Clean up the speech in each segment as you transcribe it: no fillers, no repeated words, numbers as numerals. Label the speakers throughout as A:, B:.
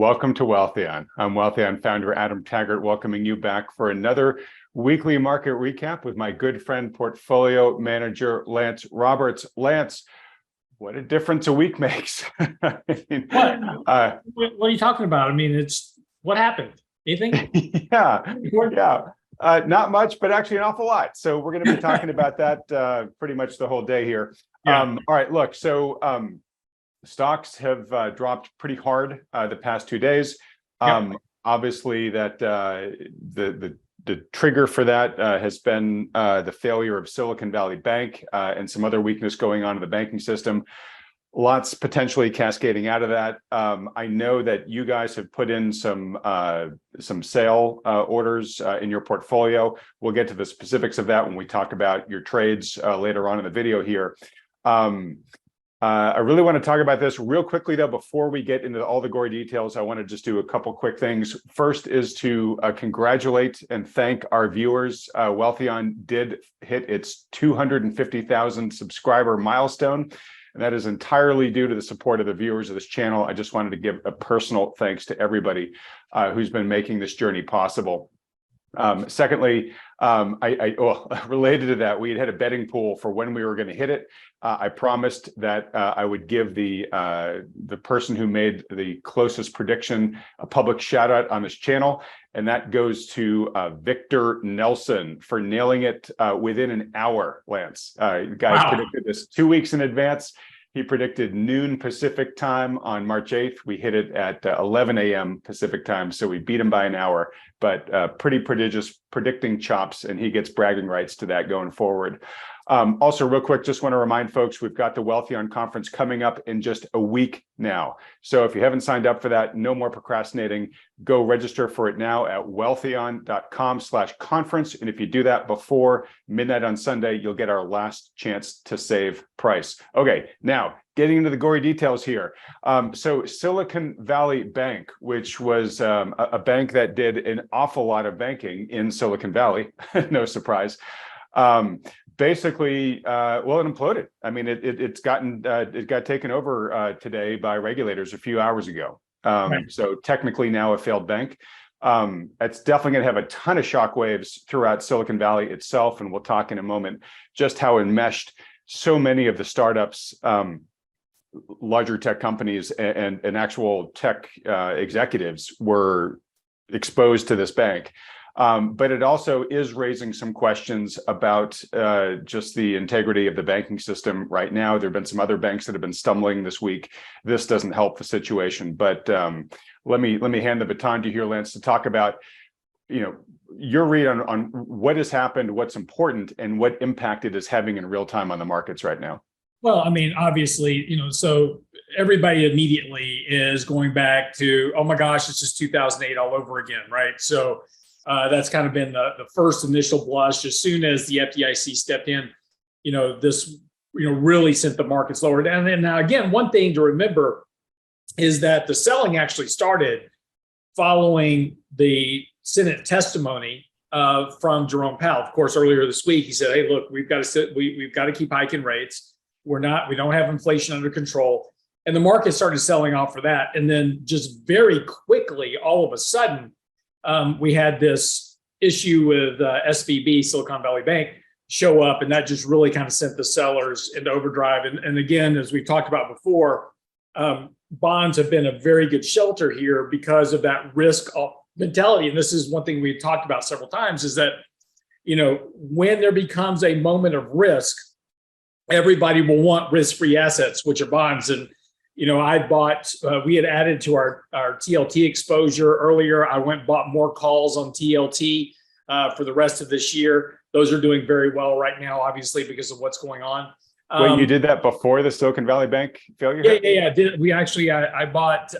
A: Welcome to Wealthion. I'm Wealthion founder Adam Taggart, welcoming you back for another weekly market recap with my good friend, portfolio manager, Lance Roberts. Lance, what a difference a week makes.
B: What? What are you talking about? I mean, it's what happened? Anything?
A: Yeah. Not much, but actually an awful lot. So we're going to be talking about that pretty much the whole day here.
B: Yeah.
A: All right, look, so stocks have dropped pretty hard the past 2 days. Obviously, that the trigger for that has been the failure of Silicon Valley Bank and some other weakness going on in the banking system. Lots potentially cascading out of that. I know that you guys have put in some sale orders in your portfolio. We'll get to the specifics of that when we talk about your trades later on in the video here. I really want to talk about this real quickly, though. Before we get into all the gory details, I want to just do a couple quick things. First is to congratulate and thank our viewers. Wealthion did hit its 250,000 subscriber milestone, and that is entirely due to the support of the viewers of this channel. I just wanted to give a personal thanks to everybody who's been making this journey possible. Secondly, related to that, we had a betting pool for when we were going to hit it. I promised that I would give the person who made the closest prediction a public shout out on this channel, and that goes to Victor Nelson for nailing it within an hour. Lance, you guys predicted this 2 weeks in advance. He predicted noon Pacific time on March 8th. We hit it at 11 a.m. Pacific time, so we beat him by an hour, but pretty prodigious predicting chops, and he gets bragging rights to that going forward. Also, real quick, just want to remind folks, we've got the Wealthion conference coming up in just a week now. So if you haven't signed up for that, no more procrastinating. Go register for it now at wealthion.com/conference. And if you do that before midnight on Sunday, you'll get our last chance to save price. Okay, now getting into the gory details here. So Silicon Valley Bank, which was a bank that did an awful lot of banking in Silicon Valley, no surprise. Basically, it imploded. I mean, it got taken over today by regulators a few hours ago. So technically now a failed bank. It's definitely going to have a ton of shockwaves throughout Silicon Valley itself, and we'll talk in a moment just how enmeshed so many of the startups, larger tech companies, and actual tech executives were exposed to this bank. But it also is raising some questions about just the integrity of the banking system right now. There have been some other banks that have been stumbling this week. This doesn't help the situation. But let me hand the baton to you here, Lance, to talk about your read on what has happened, what's important, and what impact it is having in real time on the markets right now.
B: Well, I mean, obviously, so everybody immediately is going back to, oh my gosh, it's just 2008 all over again, right? So that's kind of been the first initial blush. As soon as the FDIC stepped in, this really sent the markets lower down. And now again, one thing to remember is that the selling actually started following the Senate testimony from Jerome Powell. Of course, earlier this week he said, "Hey, look, we've got to keep hiking rates. We don't have inflation under control." And the market started selling off for that. And then just very quickly, all of a sudden, we had this issue with SVB, Silicon Valley Bank, show up, and that just really kind of sent the sellers into overdrive. And again, as we've talked about before, bonds have been a very good shelter here because of that risk mentality. And this is one thing we've talked about several times, is that when there becomes a moment of risk, everybody will want risk-free assets, which are bonds. And I bought, we had added to our TLT exposure earlier. I went and bought more calls on TLT for the rest of this year. Those are doing very well right now, obviously, because of what's going on.
A: Wait, you did that before the Silicon Valley Bank failure?
B: Yeah. We actually, I bought,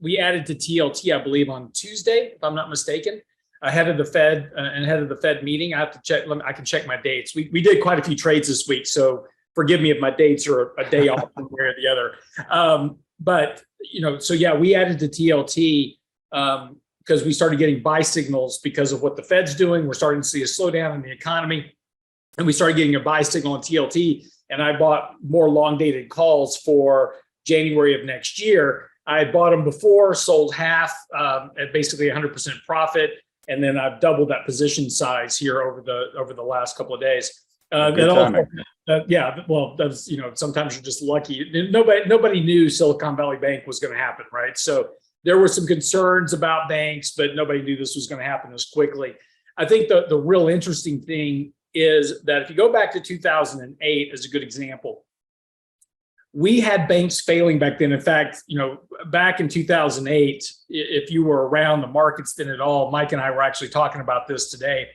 B: we added to TLT, I believe, on Tuesday, if I'm not mistaken, ahead of the Fed and ahead of the Fed meeting. I have to check, I can check my dates. We did quite a few trades this week, so forgive me if my dates are a day off one way or the other. But so yeah, we added to TLT because we started getting buy signals because of what the Fed's doing. We're starting to see a slowdown in the economy, and we started getting a buy signal on TLT. And I bought more long dated calls for January of next year. I had bought them before, sold half at basically 100% profit, and then I've doubled that position size here over the last couple of days.
A: Good timing.
B: Yeah, well, that's, sometimes you're just lucky. Nobody knew Silicon Valley Bank was going to happen, right? So there were some concerns about banks, but nobody knew this was going to happen this quickly. I think the real interesting thing is that if you go back to 2008 as a good example, we had banks failing back then. In fact, back in 2008, if you were around the markets then at all, Mike and I were actually talking about this today.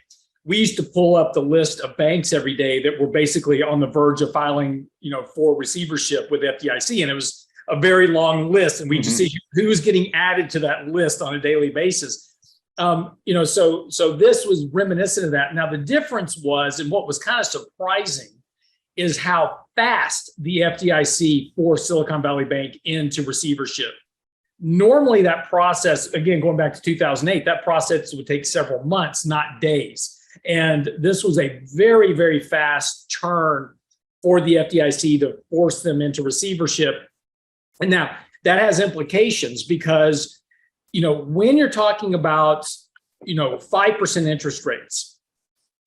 B: We used to pull up the list of banks every day that were basically on the verge of filing, for receivership with FDIC. And it was a very long list. And we just see who was getting added to that list on a daily basis. So this was reminiscent of that. Now, the difference was, and what was kind of surprising, is how fast the FDIC forced Silicon Valley Bank into receivership. Normally that process, again, going back to 2008, that process would take several months, not days. And this was a very, very fast turn for the FDIC to force them into receivership. And now that has implications because, when you're talking about, 5% interest rates,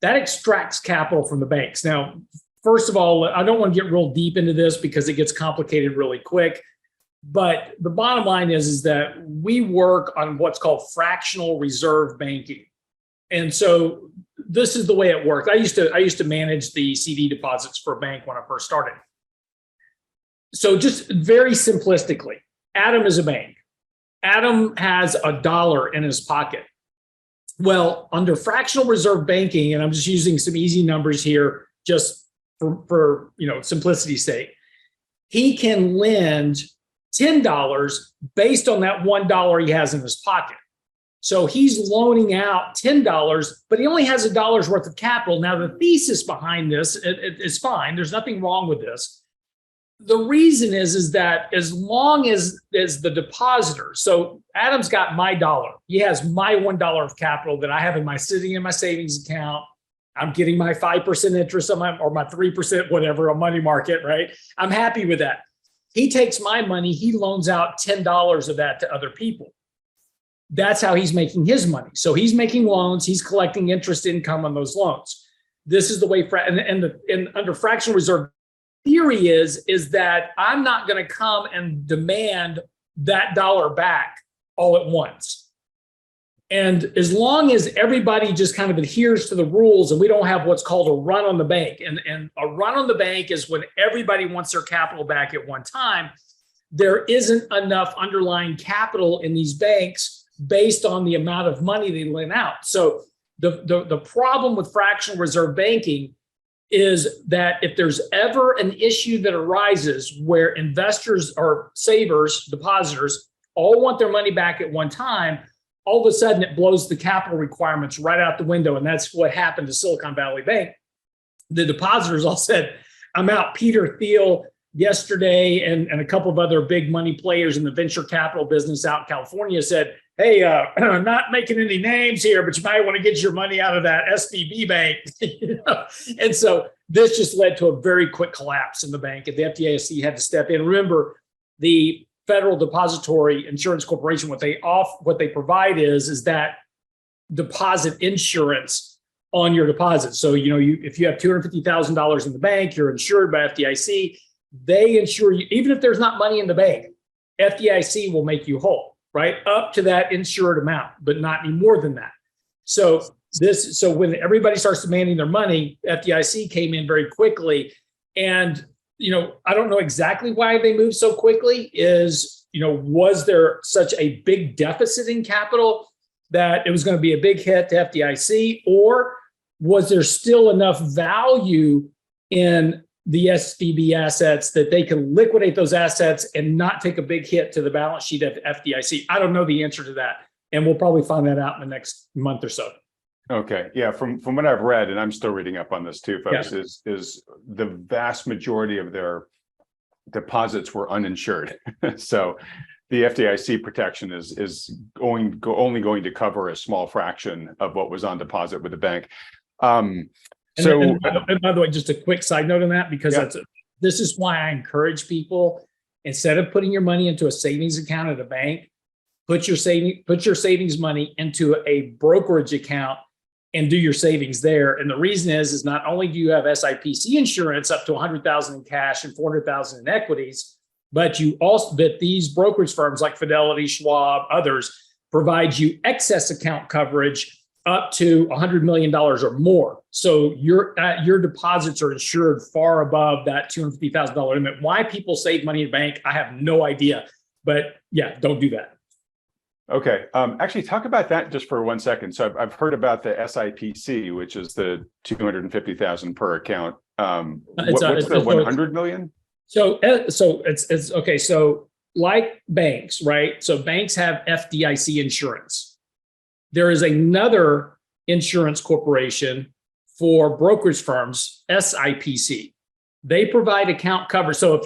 B: that extracts capital from the banks. Now, first of all, I don't want to get real deep into this because it gets complicated really quick. But the bottom line is that we work on what's called fractional reserve banking. And so this is the way it worked. I used to manage the CD deposits for a bank when I first started. So just very simplistically, Adam is a bank. Adam has $1 in his pocket. Well, under fractional reserve banking, and I'm just using some easy numbers here, just for simplicity's sake, he can lend $10 based on that $1 he has in his pocket. So he's loaning out $10, but he only has $1 worth of capital. Now, the thesis behind this is fine. There's nothing wrong with this. The reason is that as long as the depositor, so Adam's got my dollar, he has my $1 of capital that I have sitting in my savings account. I'm getting my 5% interest on my 3%, whatever, on money market, right? I'm happy with that. He takes my money, he loans out $10 of that to other people. That's how he's making his money. So he's making loans, he's collecting interest income on those loans. This is the way, and under fractional reserve theory is that I'm not going to come and demand that dollar back all at once. And as long as everybody just kind of adheres to the rules and we don't have what's called a run on the bank, and a run on the bank is when everybody wants their capital back at one time, there isn't enough underlying capital in these banks based on the amount of money they lend out. So the problem with fractional reserve banking is that if there's ever an issue that arises where investors or savers, depositors, all want their money back at one time, all of a sudden it blows the capital requirements right out the window. And that's what happened to Silicon Valley Bank. The depositors all said, I'm out. Peter Thiel yesterday and a couple of other big money players in the venture capital business out in California said, hey, I'm not making any names here, but you might want to get your money out of that SVB bank. And so this just led to a very quick collapse in the bank, and the FDIC had to step in. Remember, the Federal Depository Insurance Corporation, what they provide is that deposit insurance on your deposits. So if you have $250,000 in the bank, you're insured by FDIC. They insure you, even if there's not money in the bank. FDIC will make you whole, right, up to that insured amount, but not any more than that. So when everybody starts demanding their money, FDIC came in very quickly. And I don't know exactly why they moved so quickly. Was there such a big deficit in capital that it was going to be a big hit to FDIC, or was there still enough value in the SVB assets that they can liquidate those assets and not take a big hit to the balance sheet of FDIC? I don't know the answer to that, and we'll probably find that out in the next month or so.
A: Okay, yeah. From what I've read, and I'm still reading up on this too, folks,
B: Yeah.
A: is the vast majority of their deposits were uninsured. So the FDIC protection is only going to cover a small fraction of what was on deposit with the bank.
B: And by the way, just a quick side note on that, because this is why I encourage people, Instead of putting your money into a savings account at a bank, put your savings money into a brokerage account and do your savings there. And the reason is not only do you have SIPC insurance up to 100,000 in cash and 400,000 in equities, but these brokerage firms like Fidelity, Schwab, others provide you excess account coverage up to $100 million or more. So your deposits are insured far above that $250,000 limit. Why people save money in a bank, I have no idea. But yeah, don't do that.
A: Okay. Actually, talk about that just for 1 second. So I've heard about the SIPC, which is the 250,000 per account. What's the 100 million?
B: So it's okay. So like banks, right? So banks have FDIC insurance. There is another insurance corporation for brokerage firms, SIPC. They provide account coverage. So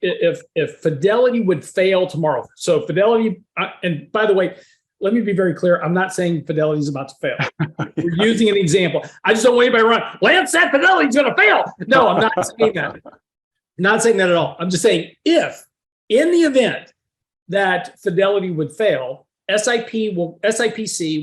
B: if Fidelity would fail tomorrow, so Fidelity, and by the way, let me be very clear. I'm not saying Fidelity is about to fail. We're using an example. I just don't want anybody to run. Lance said Fidelity's going to fail. No, I'm not saying that. I'm not saying that at all. I'm just saying if in the event that Fidelity would fail, SIPC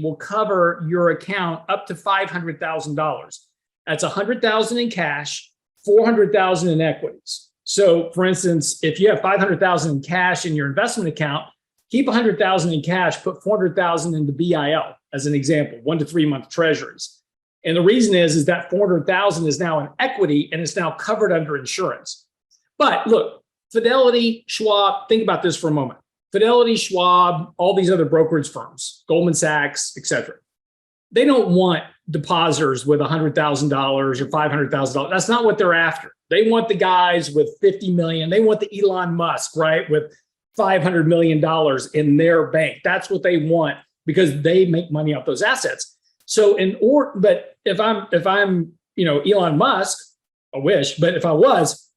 B: will cover your account up to $500,000. That's $100,000 in cash, $400,000 in equities. So for instance, if you have $500,000 in cash in your investment account, keep $100,000 in cash, put $400,000 into BIL as an example, 1 to 3 month treasuries. And the reason is that $400,000 is now in equity and it's now covered under insurance. But look, Fidelity, Schwab, think about this for a moment. Fidelity, Schwab, all these other brokerage firms, Goldman Sachs, et cetera. They don't want depositors with $100,000 or $500,000. That's not what they're after. They want the guys with 50 million. They want the Elon Musk, right, with $500 million in their bank. That's what they want because they make money off those assets. So but if I'm Elon Musk, I wish, but if I was,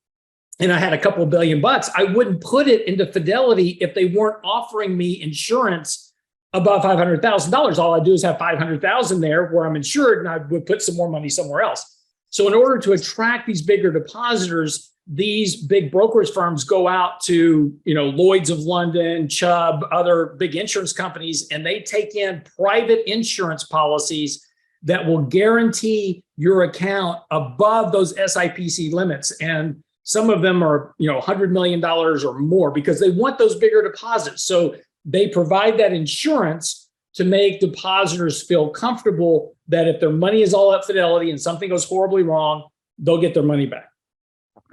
B: and I had a couple of $1 billion, I wouldn't put it into Fidelity if they weren't offering me insurance above $500,000. All I do is have $500,000 there where I'm insured, and I would put some more money somewhere else. So in order to attract these bigger depositors, these big brokerage firms go out to Lloyd's of London, Chubb, other big insurance companies, and they take in private insurance policies that will guarantee your account above those SIPC limits. And some of them are, $100 million or more because they want those bigger deposits. So they provide that insurance to make depositors feel comfortable that if their money is all at Fidelity and something goes horribly wrong, they'll get their money back.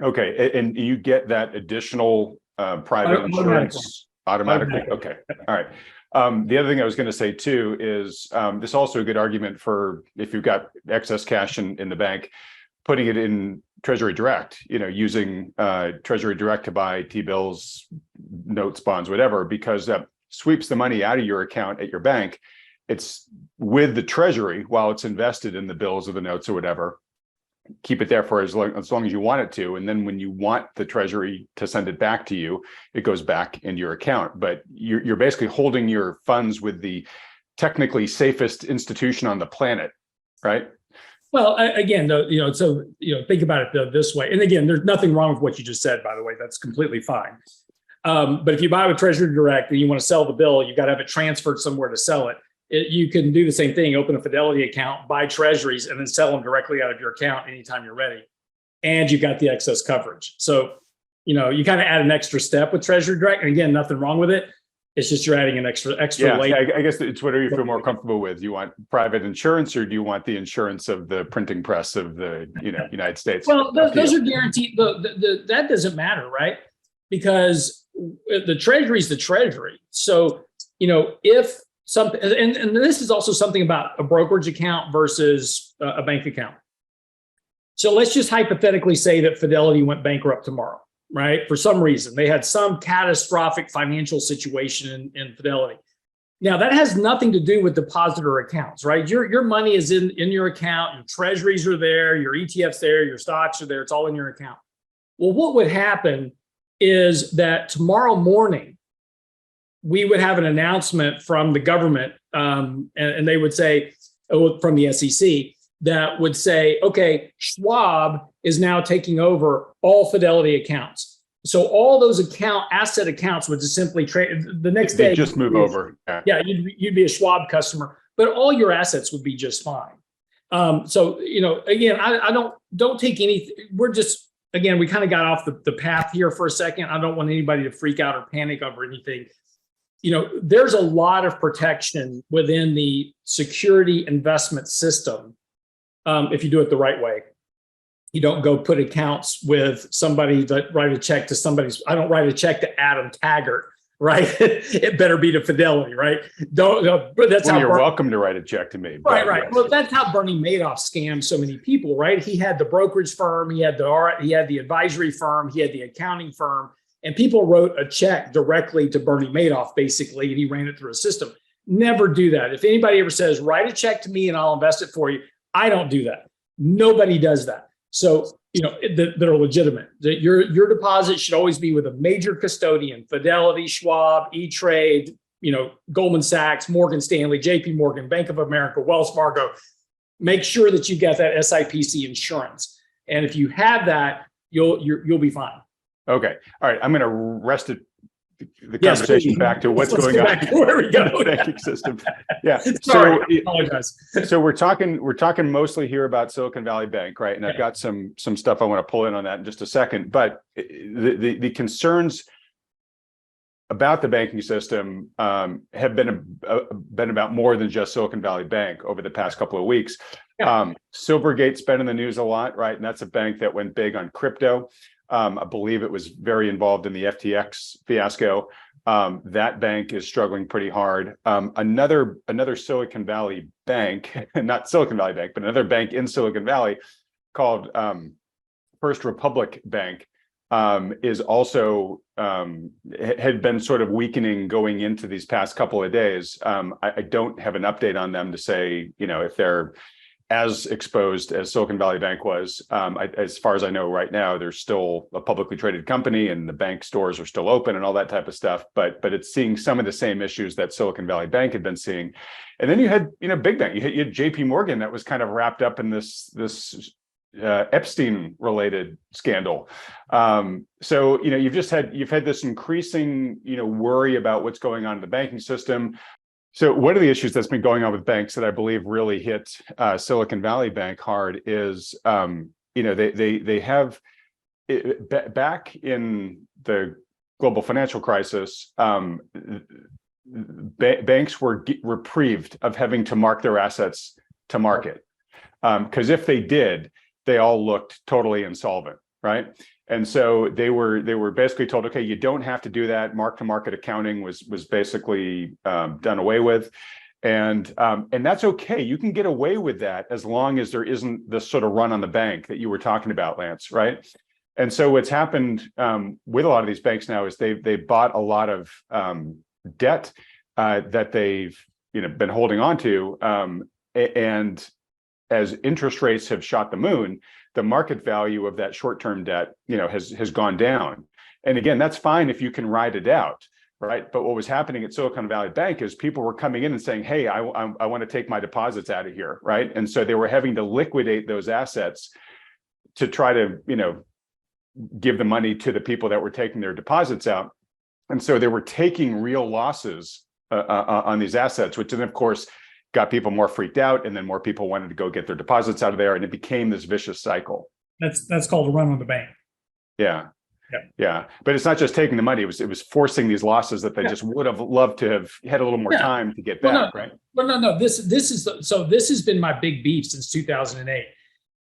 B: Okay.
A: And you get that additional private insurance automatically? Okay. All right. The other thing I was going to say too is this is also a good argument for if you've got excess cash in the bank, putting it in Treasury Direct, using Treasury Direct to buy T-bills, notes, bonds, whatever, because that sweeps the money out of your account at your bank. It's with the Treasury while it's invested in the bills or the notes or whatever. Keep it there for as long as you want it to. And then when you want the Treasury to send it back to you, it goes back into your account. But you're basically holding your funds with the technically safest institution on the planet, right?
B: Well, again, though, think about it this way. And again, there's nothing wrong with what you just said, by the way. That's completely fine. But if you buy with Treasury Direct and you want to sell the bill, you've got to have it transferred somewhere to sell it. You can do the same thing, open a Fidelity account, buy treasuries, and then sell them directly out of your account anytime you're ready. And you've got the excess coverage. So, you kind of add an extra step with Treasury Direct. And again, nothing wrong with it. It's just you're adding an extra layer.
A: I guess it's whatever you feel more comfortable with. You want private insurance, or do you want the insurance of the printing press of the United States?
B: Well, those are guaranteed. That doesn't matter, right? Because the Treasury is the Treasury. So if something, and this is also something about a brokerage account versus a bank account. So let's just hypothetically say that Fidelity went bankrupt tomorrow. Right? For some reason, they had some catastrophic financial situation in Fidelity. Now, that has nothing to do with depositor accounts, right? Your money is in your account, your treasuries are there, your ETFs there, your stocks are there, it's all in your account. Well, what would happen is that tomorrow morning, we would have an announcement from the government, and they would say, from the SEC, that would say, okay, Schwab is now taking over all Fidelity accounts. So all those asset accounts would just simply trade the next day.
A: They just move over.
B: Yeah, you'd be a Schwab customer, but all your assets would be just fine. So, again, I don't take anything. We're just, again, we kind of got off the path here for a second. I don't want anybody to freak out or panic over anything. There's a lot of protection within the security investment system if you do it the right way. You don't go put accounts with somebody that write a check to somebody's. I don't write a check to Adam Taggart, right? It better be to Fidelity, right? But that's how
A: you're welcome to write a check to me.
B: Right. Yes. Well, that's how Bernie Madoff scammed so many people, right? He had the brokerage firm, he had the advisory firm, he had the accounting firm, and people wrote a check directly to Bernie Madoff, basically, and he ran it through a system. Never do that. If anybody ever says, write a check to me and I'll invest it for you, I don't do that. Nobody does that. So, that are legitimate. Your deposit should always be with a major custodian: Fidelity, Schwab, E-Trade, Goldman Sachs, Morgan Stanley, JP Morgan, Bank of America, Wells Fargo. Make sure that you got that SIPC insurance. And if you have that, you'll be fine.
A: Okay. All right. I'm going to rest the conversation back to what's going on
B: where we go
A: in the banking system. Yeah.
B: Sorry, I apologize.
A: So we're talking mostly here about Silicon Valley Bank, right? And I've got some stuff I want to pull in on that in just a second. But the concerns about the banking system have been about more than just Silicon Valley Bank over the past couple of weeks.
B: Yeah.
A: Silvergate's been in the news a lot, right? And that's a bank that went big on crypto. I believe it was very involved in the FTX fiasco. That bank is struggling pretty hard. Another Silicon Valley bank, not Silicon Valley Bank, but another bank in Silicon Valley called First Republic Bank is also had been sort of weakening going into these past couple of days. I don't have an update on them to say, if they're as exposed as Silicon Valley Bank was. As far as I know right now, they're still a publicly traded company and the bank stores are still open and all that type of stuff, but it's seeing some of the same issues that Silicon Valley Bank had been seeing. And then you had, big bank, you had JP Morgan that was kind of wrapped up in this Epstein related scandal. So, you've had this increasing, worry about what's going on in the banking system. So one of the issues that's been going on with banks that I believe really hit Silicon Valley Bank hard is, they have back in the global financial crisis, banks were reprieved of having to mark their assets to market, because if they did, they all looked totally insolvent, right? And so they were basically told, okay, you don't have to do that. Mark-to-market accounting was basically done away with, and that's okay. You can get away with that as long as there isn't this sort of run on the bank that you were talking about, Lance, right? And so what's happened with a lot of these banks now is they bought a lot of debt that they've been holding on to, and as interest rates have shot the moon, the market value of that short-term debt, has gone down. And again, that's fine if you can ride it out, right? But what was happening at Silicon Valley Bank is people were coming in and saying, hey, I want to take my deposits out of here, right? And so they were having to liquidate those assets to try to, give the money to the people that were taking their deposits out. And so they were taking real losses on these assets, which then, of course, got people more freaked out, and then more people wanted to go get their deposits out of there, and it became this vicious cycle.
B: That's called a run on the bank.
A: Yeah. But it's not just taking the money; it was forcing these losses that they just would have loved to have had a little more time to get back, right?
B: Well, no. This has been my big beef since 2008.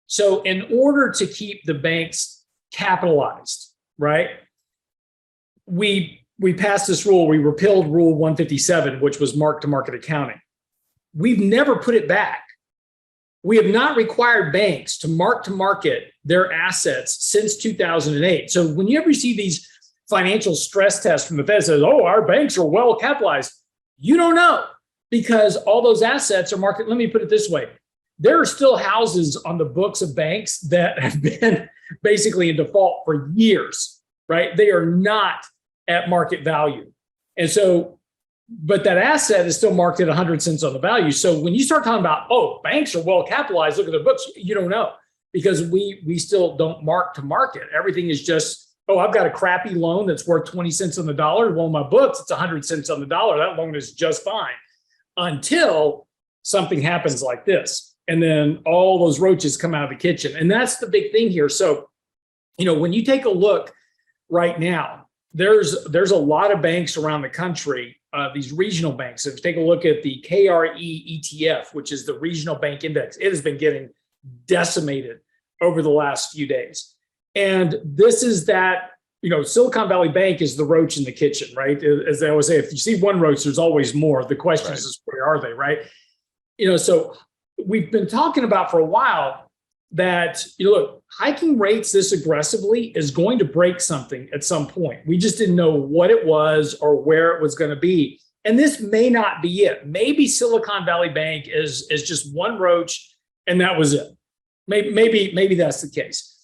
B: So, in order to keep the banks capitalized, right, we passed this rule. We repealed Rule 157, which was mark-to-market accounting. We've never put it back. We have not required banks to mark-to-market their assets since 2008. So when you ever see these financial stress tests from the Fed says, oh, our banks are well capitalized, you don't know, because all those assets are market. Let me put it this way. There are still houses on the books of banks that have been basically in default for years, right? They are not at market value. And so, but that asset is still marked at 100 cents on the value. So when you start talking about, oh, banks are well capitalized, look at their books, you don't know, because we still don't mark to market. Everything is just oh, I've got a crappy loan that's worth 20 cents on the dollar. Well, in my books, it's 100 cents on the dollar. That loan is just fine until something happens like this. And then all those roaches come out of the kitchen. And that's the big thing here. So, when you take a look right now, there's a lot of banks around the country, these regional banks. If you take a look at the KRE ETF, which is the regional bank index, it has been getting decimated over the last few days. And this is that, Silicon Valley Bank is the roach in the kitchen, right? As they always say, if you see one roach, there's always more. The question is, where are they, right? So we've been talking about for a while that, look, hiking rates this aggressively is going to break something at some point. We just didn't know what it was or where it was going to be. And this may not be it. Maybe Silicon Valley Bank is just one roach and that was it. Maybe that's the case.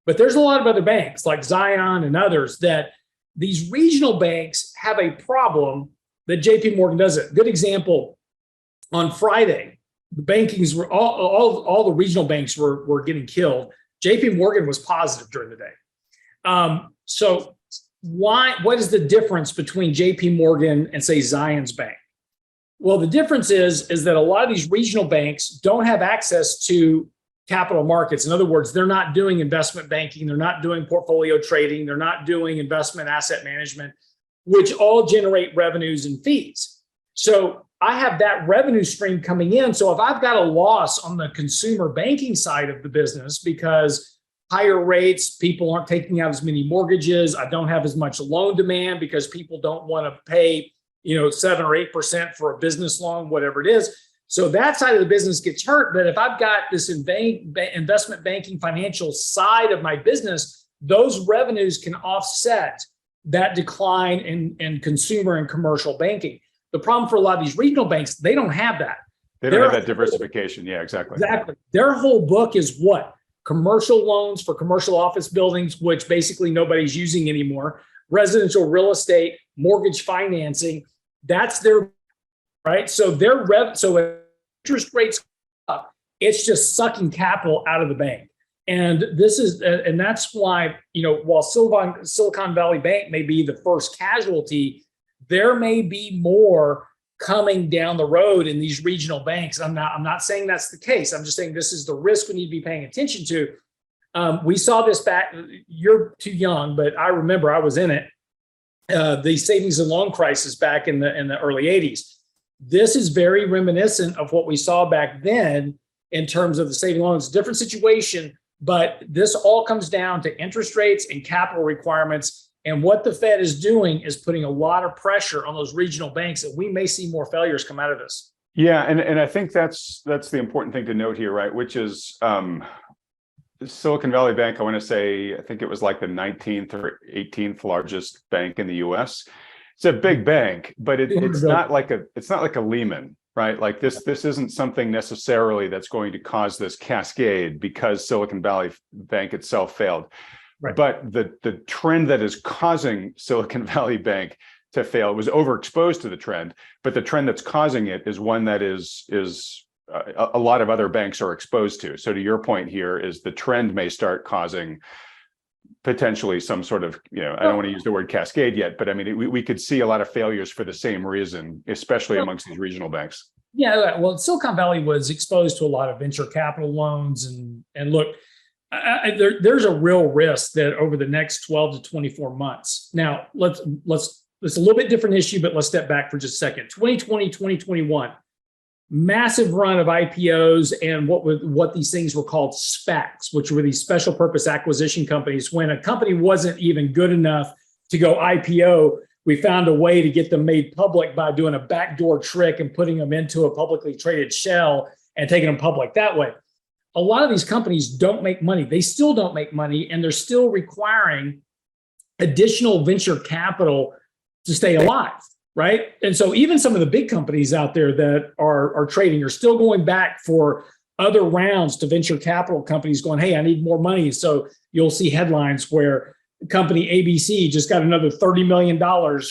B: But there's a lot of other banks like Zion and others that these regional banks have a problem that JP Morgan doesn't. Good example, on Friday, the bankings were all the regional banks were getting killed. JP Morgan was positive during the day. So what is the difference between JP Morgan and say Zion's Bank? Well, the difference is that a lot of these regional banks don't have access to capital markets. In other words, they're not doing investment banking, they're not doing portfolio trading, they're not doing investment asset management, which all generate revenues and fees. So I have that revenue stream coming in. So if I've got a loss on the consumer banking side of the business because higher rates, people aren't taking out as many mortgages, I don't have as much loan demand because people don't want to pay 7 or 8% for a business loan, whatever it is. So that side of the business gets hurt. But if I've got this investment banking financial side of my business, those revenues can offset that decline in consumer and commercial banking. The problem for a lot of these regional banks, they don't have that.
A: They don't have that diversification. Yeah, exactly.
B: Exactly. Their whole book is what? Commercial loans for commercial office buildings, which basically nobody's using anymore. Residential real estate, mortgage financing. That's their right. So so interest rates up, it's just sucking capital out of the bank. And that's why, while Silicon Valley Bank may be the first casualty, there may be more coming down the road in these regional banks. I'm not saying that's the case. I'm just saying this is the risk we need to be paying attention to. We saw this back, you're too young, but I remember I was in it. The savings and loan crisis back in the early 80s. This is very reminiscent of what we saw back then in terms of the saving loans. Different situation, but this all comes down to interest rates and capital requirements. And what the Fed is doing is putting a lot of pressure on those regional banks, and we may see more failures come out of this.
A: Yeah, and I think that's the important thing to note here, right? Which is Silicon Valley Bank, I think it was like the 19th or 18th largest bank in the US. It's a big bank, but it's not like a Lehman, right? Like this isn't something necessarily that's going to cause this cascade because Silicon Valley Bank itself failed. Right. But the trend that is causing Silicon Valley Bank to fail was overexposed to the trend, but the trend that's causing it is one that is a lot of other banks are exposed to. So to your point here is the trend may start causing potentially some sort of, I don't want to use the word cascade yet, but I mean, we could see a lot of failures for the same reason, especially amongst these regional banks.
B: Yeah, well, Silicon Valley was exposed to a lot of venture capital loans, and look, there's a real risk that over the next 12 to 24 months. Now, it's a little bit different issue, but let's step back for just a second. 2020, 2021. Massive run of IPOs and what these things were called SPACs, which were these special purpose acquisition companies. When a company wasn't even good enough to go IPO, we found a way to get them made public by doing a backdoor trick and putting them into a publicly traded shell and taking them public that way. A lot of these companies don't make money. They still don't make money, and they're still requiring additional venture capital to stay alive. Right. And so even some of the big companies out there that are trading are still going back for other rounds to venture capital companies going, hey, I need more money. So you'll see headlines where company ABC just got another $30 million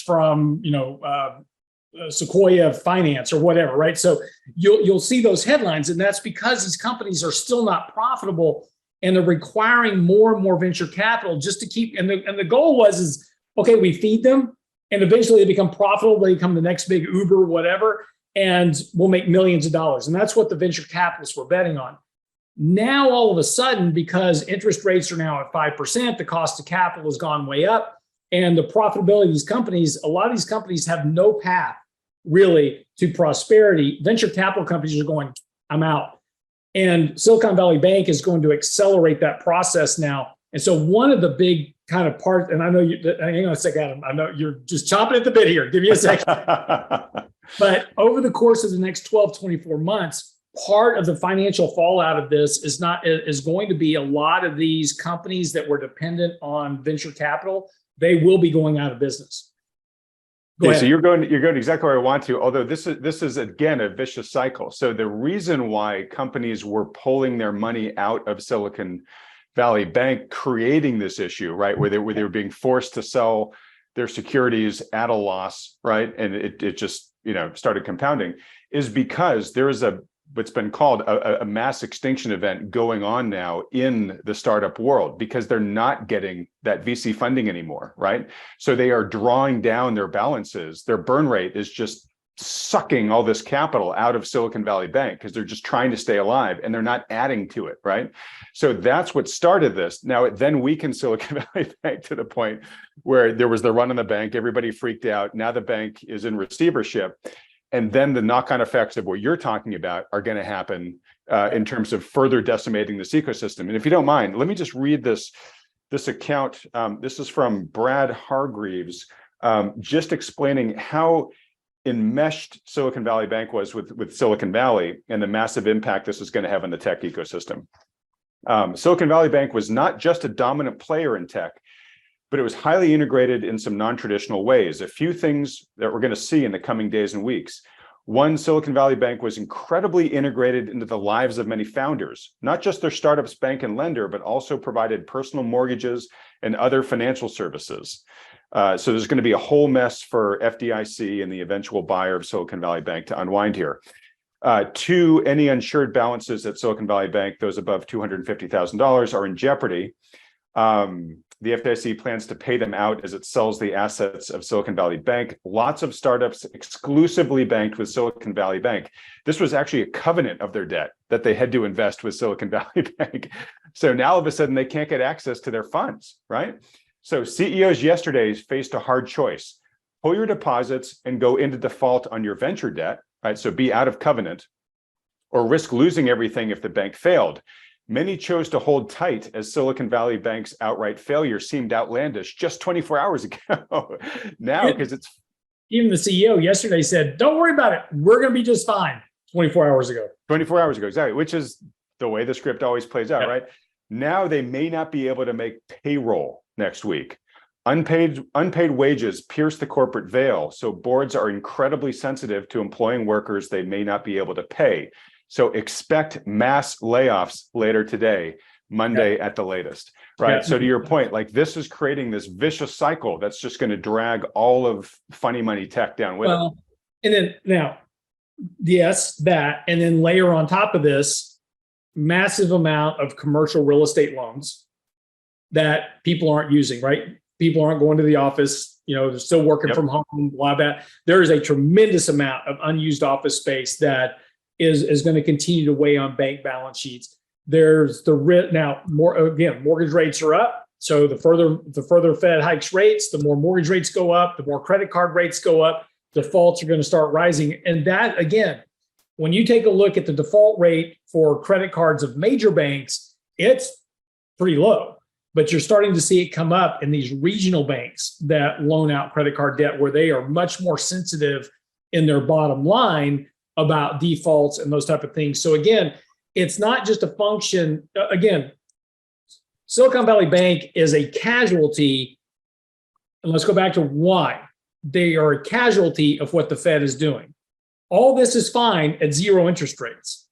B: from, Sequoia Finance or whatever. Right. So you'll see those headlines. And that's because these companies are still not profitable. and they're requiring more and more venture capital just to keep. And the goal is okay, we feed them, and eventually they become profitable. They become the next big Uber, whatever, and we'll make millions of dollars. And that's what the venture capitalists were betting on. Now, all of a sudden, because interest rates are now at 5%, the cost of capital has gone way up, and the profitability of these companies, a lot of these companies have no path really to prosperity. Venture capital companies are going, I'm out. And Silicon Valley Bank is going to accelerate that process now. And so one of the big kind of parts, and I know you, hang on a second, Adam, I know you're just chomping at the bit here. Give me a second. But over the course of the next 12, 24 months, part of the financial fallout of this is going to be a lot of these companies that were dependent on venture capital. They will be going out of business. Go ahead.
A: So you're going exactly where I want to, although this is again a vicious cycle. So the reason why companies were pulling their money out of Silicon Valley Bank, creating this issue, right, where they were being forced to sell their securities at a loss, right, and it just started compounding, is because there is what's been called a mass extinction event going on now in the startup world, because they're not getting that VC funding anymore, right? So they are drawing down their balances. Their burn rate is just sucking all this capital out of Silicon Valley Bank because they're just trying to stay alive and they're not adding to it, right? So that's what started this. Now, it then weakened Silicon Valley Bank to the point where there was the run on the bank, everybody freaked out. Now the bank is in receivership. And then the knock-on effects of what you're talking about are going to happen in terms of further decimating this ecosystem. And if you don't mind, let me just read this account. This is from Brad Hargreaves, just explaining how enmeshed Silicon Valley Bank was with Silicon Valley and the massive impact this is going to have on the tech ecosystem. Silicon Valley Bank was not just a dominant player in tech, but it was highly integrated in some non-traditional ways. A few things that we're going to see in the coming days and weeks. One, Silicon Valley Bank was incredibly integrated into the lives of many founders, not just their startup's bank and lender, but also provided personal mortgages and other financial services. So there's going to be a whole mess for FDIC and the eventual buyer of Silicon Valley Bank to unwind here. Two, any uninsured balances at Silicon Valley Bank, those above $250,000, are in jeopardy. The FDIC plans to pay them out as it sells the assets of Silicon Valley Bank. Lots of startups exclusively banked with Silicon Valley Bank. This was actually a covenant of their debt that they had to invest with Silicon Valley Bank. So now all of a sudden they can't get access to their funds, right? So CEOs yesterday faced a hard choice. Pull your deposits and go into default on your venture debt, right? So be out of covenant, or risk losing everything if the bank failed. Many chose to hold tight as Silicon Valley Bank's outright failure seemed outlandish just 24 hours ago. Now, because it's...
B: Even the CEO yesterday said, don't worry about it. We're going to be just fine. 24 hours ago.
A: 24 hours ago, exactly, which is the way the script always plays out, right? Now they may not be able to make payroll next week. Unpaid wages pierce the corporate veil, so boards are incredibly sensitive to employing workers they may not be able to pay. So expect mass layoffs later today, Monday at the latest, right? So to your point, like this is creating this vicious cycle that's just going to drag all of funny money tech down with it.
B: And then now, yes, that, and then layer on top of this, massive amount of commercial real estate loans that people aren't using, right? People aren't going to the office, they're still working from home, blah, blah. There is a tremendous amount of unused office space that is going to continue to weigh on bank balance sheets. There's the risk now. Mortgage rates are up. So the further Fed hikes rates, the more mortgage rates go up, the more credit card rates go up. Defaults are going to start rising, and that again, when you take a look at the default rate for credit cards of major banks, it's pretty low. But you're starting to see it come up in these regional banks that loan out credit card debt, where they are much more sensitive in their bottom line about defaults and those type of things. So again, it's not just a function. Again, Silicon Valley Bank is a casualty. And let's go back to why. They are a casualty of what the Fed is doing. All this is fine at zero interest rates.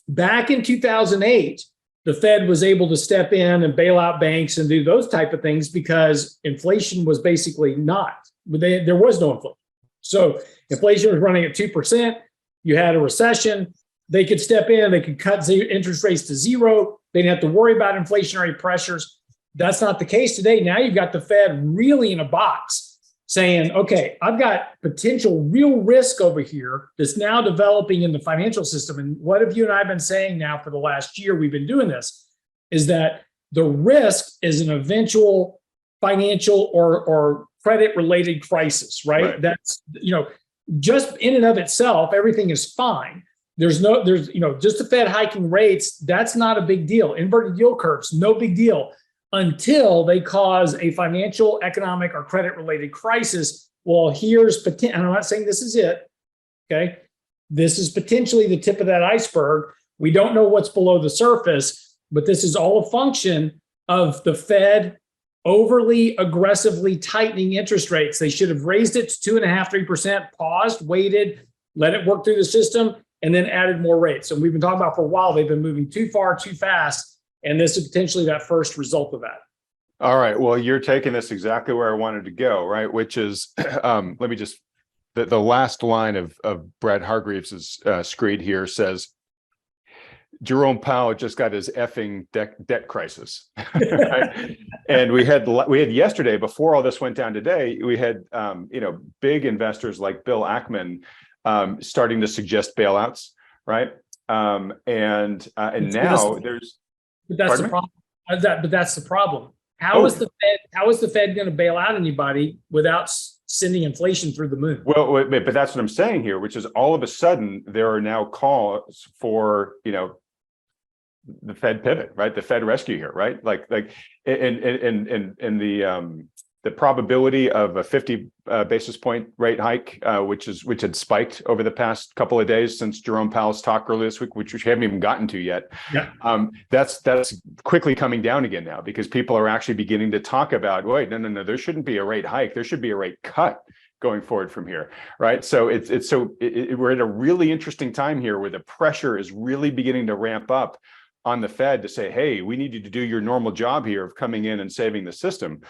B: Back in 2008, the Fed was able to step in and bail out banks and do those type of things because inflation was basically there was no inflation. So inflation was running at 2%. You had a recession. They could step in, they could cut interest rates to zero. They didn't have to worry about inflationary pressures. That's not the case today. Now you've got the Fed really in a box saying, okay, I've got potential real risk over here that's now developing in the financial system. And what have you and I been saying now for the last year, we've been doing this, is that the risk is an eventual financial or credit related crisis, right? That's, just in and of itself, everything is fine. There's just the Fed hiking rates. That's not a big deal. Inverted yield curves, no big deal until they cause a financial, economic, or credit related crisis. Well, here's potential. I'm not saying this is it. Okay. This is potentially the tip of that iceberg. We don't know what's below the surface, but this is all a function of the Fed overly aggressively tightening interest rates. They should have raised it to 2.5%, 3%, paused, waited, let it work through the system, and then added more rates. And we've been talking about for a while, they've been moving too far, too fast. And this is potentially that first result of that.
A: All right. Well, you're taking this exactly where I wanted to go, right? Which is, let me just, the last line of Brad Hargreaves's screed here says, Jerome Powell just got his effing debt crisis. Right? And we had yesterday, before all this went down today, we had, big investors like Bill Ackman starting to suggest bailouts, right? And now there's,
B: but that's the problem. But that's the problem. How is the Fed going to bail out anybody without sending inflation through the moon?
A: Well, but that's what I'm saying here, which is all of a sudden there are now calls for, the Fed pivot, right? The Fed rescue here, right? And the probability of a 50 basis point rate hike, which had spiked over the past couple of days since Jerome Powell's talk earlier this week, which we haven't even gotten to yet.
B: Yeah.
A: That's quickly coming down again now because people are actually beginning to talk about, wait, no, there shouldn't be a rate hike. There should be a rate cut going forward from here, right? So we're at a really interesting time here where the pressure is really beginning to ramp up on the Fed to say, hey, we need you to do your normal job here of coming in and saving the system.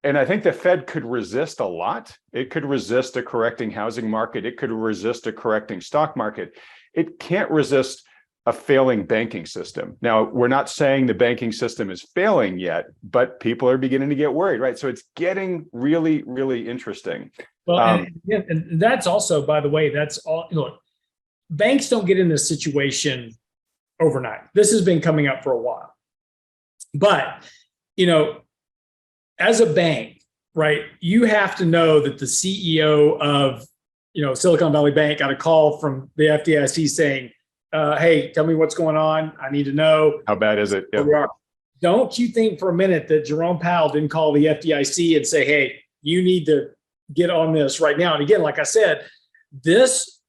A: And I think the Fed could resist a lot. It could resist a correcting housing market. It could resist a correcting stock market. It can't resist a failing banking system. Now, we're not saying the banking system is failing yet, but people are beginning to get worried, right? So it's getting really, really interesting.
B: Well, and that's also, by the way, that's all, look, banks don't get in this situation overnight. This has been coming up for a while. But, as a bank, right, you have to know that the CEO of, Silicon Valley Bank got a call from the FDIC saying, hey, tell me what's going on. I need to know.
A: How bad is it? Yep.
B: Don't you think for a minute that Jerome Powell didn't call the FDIC and say, hey, you need to get on this right now? And again, like I said, this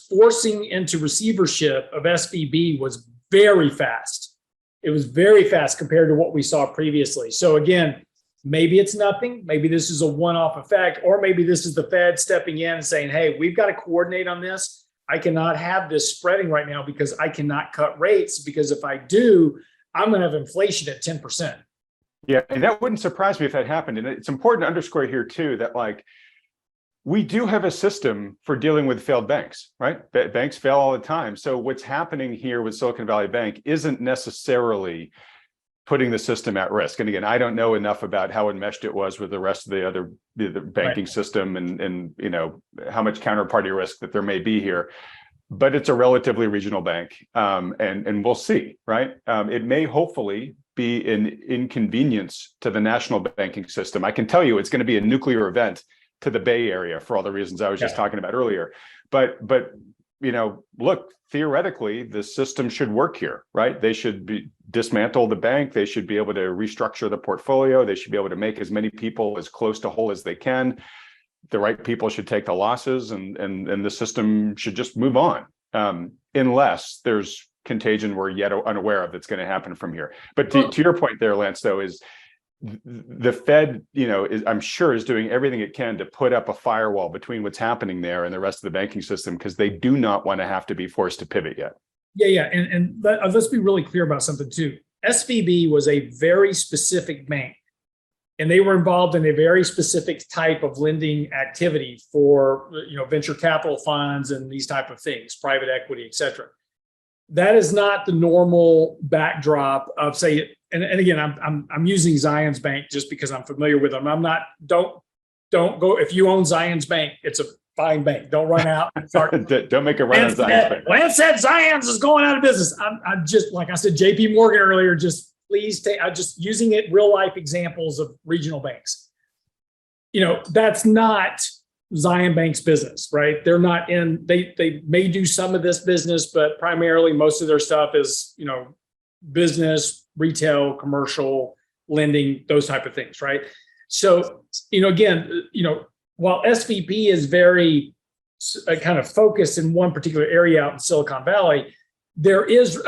B: forcing into receivership of SVB was very fast. It was very fast compared to what we saw previously. So again, maybe it's nothing. Maybe this is a one-off effect, or maybe this is the Fed stepping in and saying, hey, we've got to coordinate on this. I cannot have this spreading right now because I cannot cut rates, because if I do, I'm going to have inflation at 10%.
A: Yeah, and that wouldn't surprise me if that happened. And it's important to underscore here too, that we do have a system for dealing with failed banks, right? Banks fail all the time. So what's happening here with Silicon Valley Bank isn't necessarily putting the system at risk. And again, I don't know enough about how enmeshed it was with the rest of the banking system and how much counterparty risk that there may be here. But it's a relatively regional bank, and we'll see, right? It may hopefully be an inconvenience to the national banking system. I can tell you it's going to be a nuclear event to the Bay Area for all the reasons I was just talking about earlier. But look, theoretically, the system should work here, right? They should dismantle the bank. They should be able to restructure the portfolio. They should be able to make as many people as close to whole as they can. The right people should take the losses, and the system should just move on, unless there's contagion we're yet unaware of that's going to happen from here. But to your point there, Lance, though, is the Fed, I'm sure is doing everything it can to put up a firewall between what's happening there and the rest of the banking system, because they do not want to have to be forced to pivot yet.
B: Yeah. And let's be really clear about something too. SVB was a very specific bank, and they were involved in a very specific type of lending activity for, venture capital funds and these type of things, private equity, et cetera. that is not the normal backdrop of, say, and again, I'm using Zions Bank just because I'm familiar with them. I'm not, don't go, if you own Zions Bank, it's a fine bank. Don't run out and start.
A: Don't make a run on Zions Bank.
B: Lance said Zions is going out of business. I'm just, like I said, JP Morgan earlier, just please take, I'm just using it, real life examples of regional banks. That's not Zion Bank's business, right? They're not in, they may do some of this business, but primarily most of their stuff is, business, retail, commercial, lending, those type of things, right? So, again, while SVP is very kind of focused in one particular area out in Silicon Valley, there is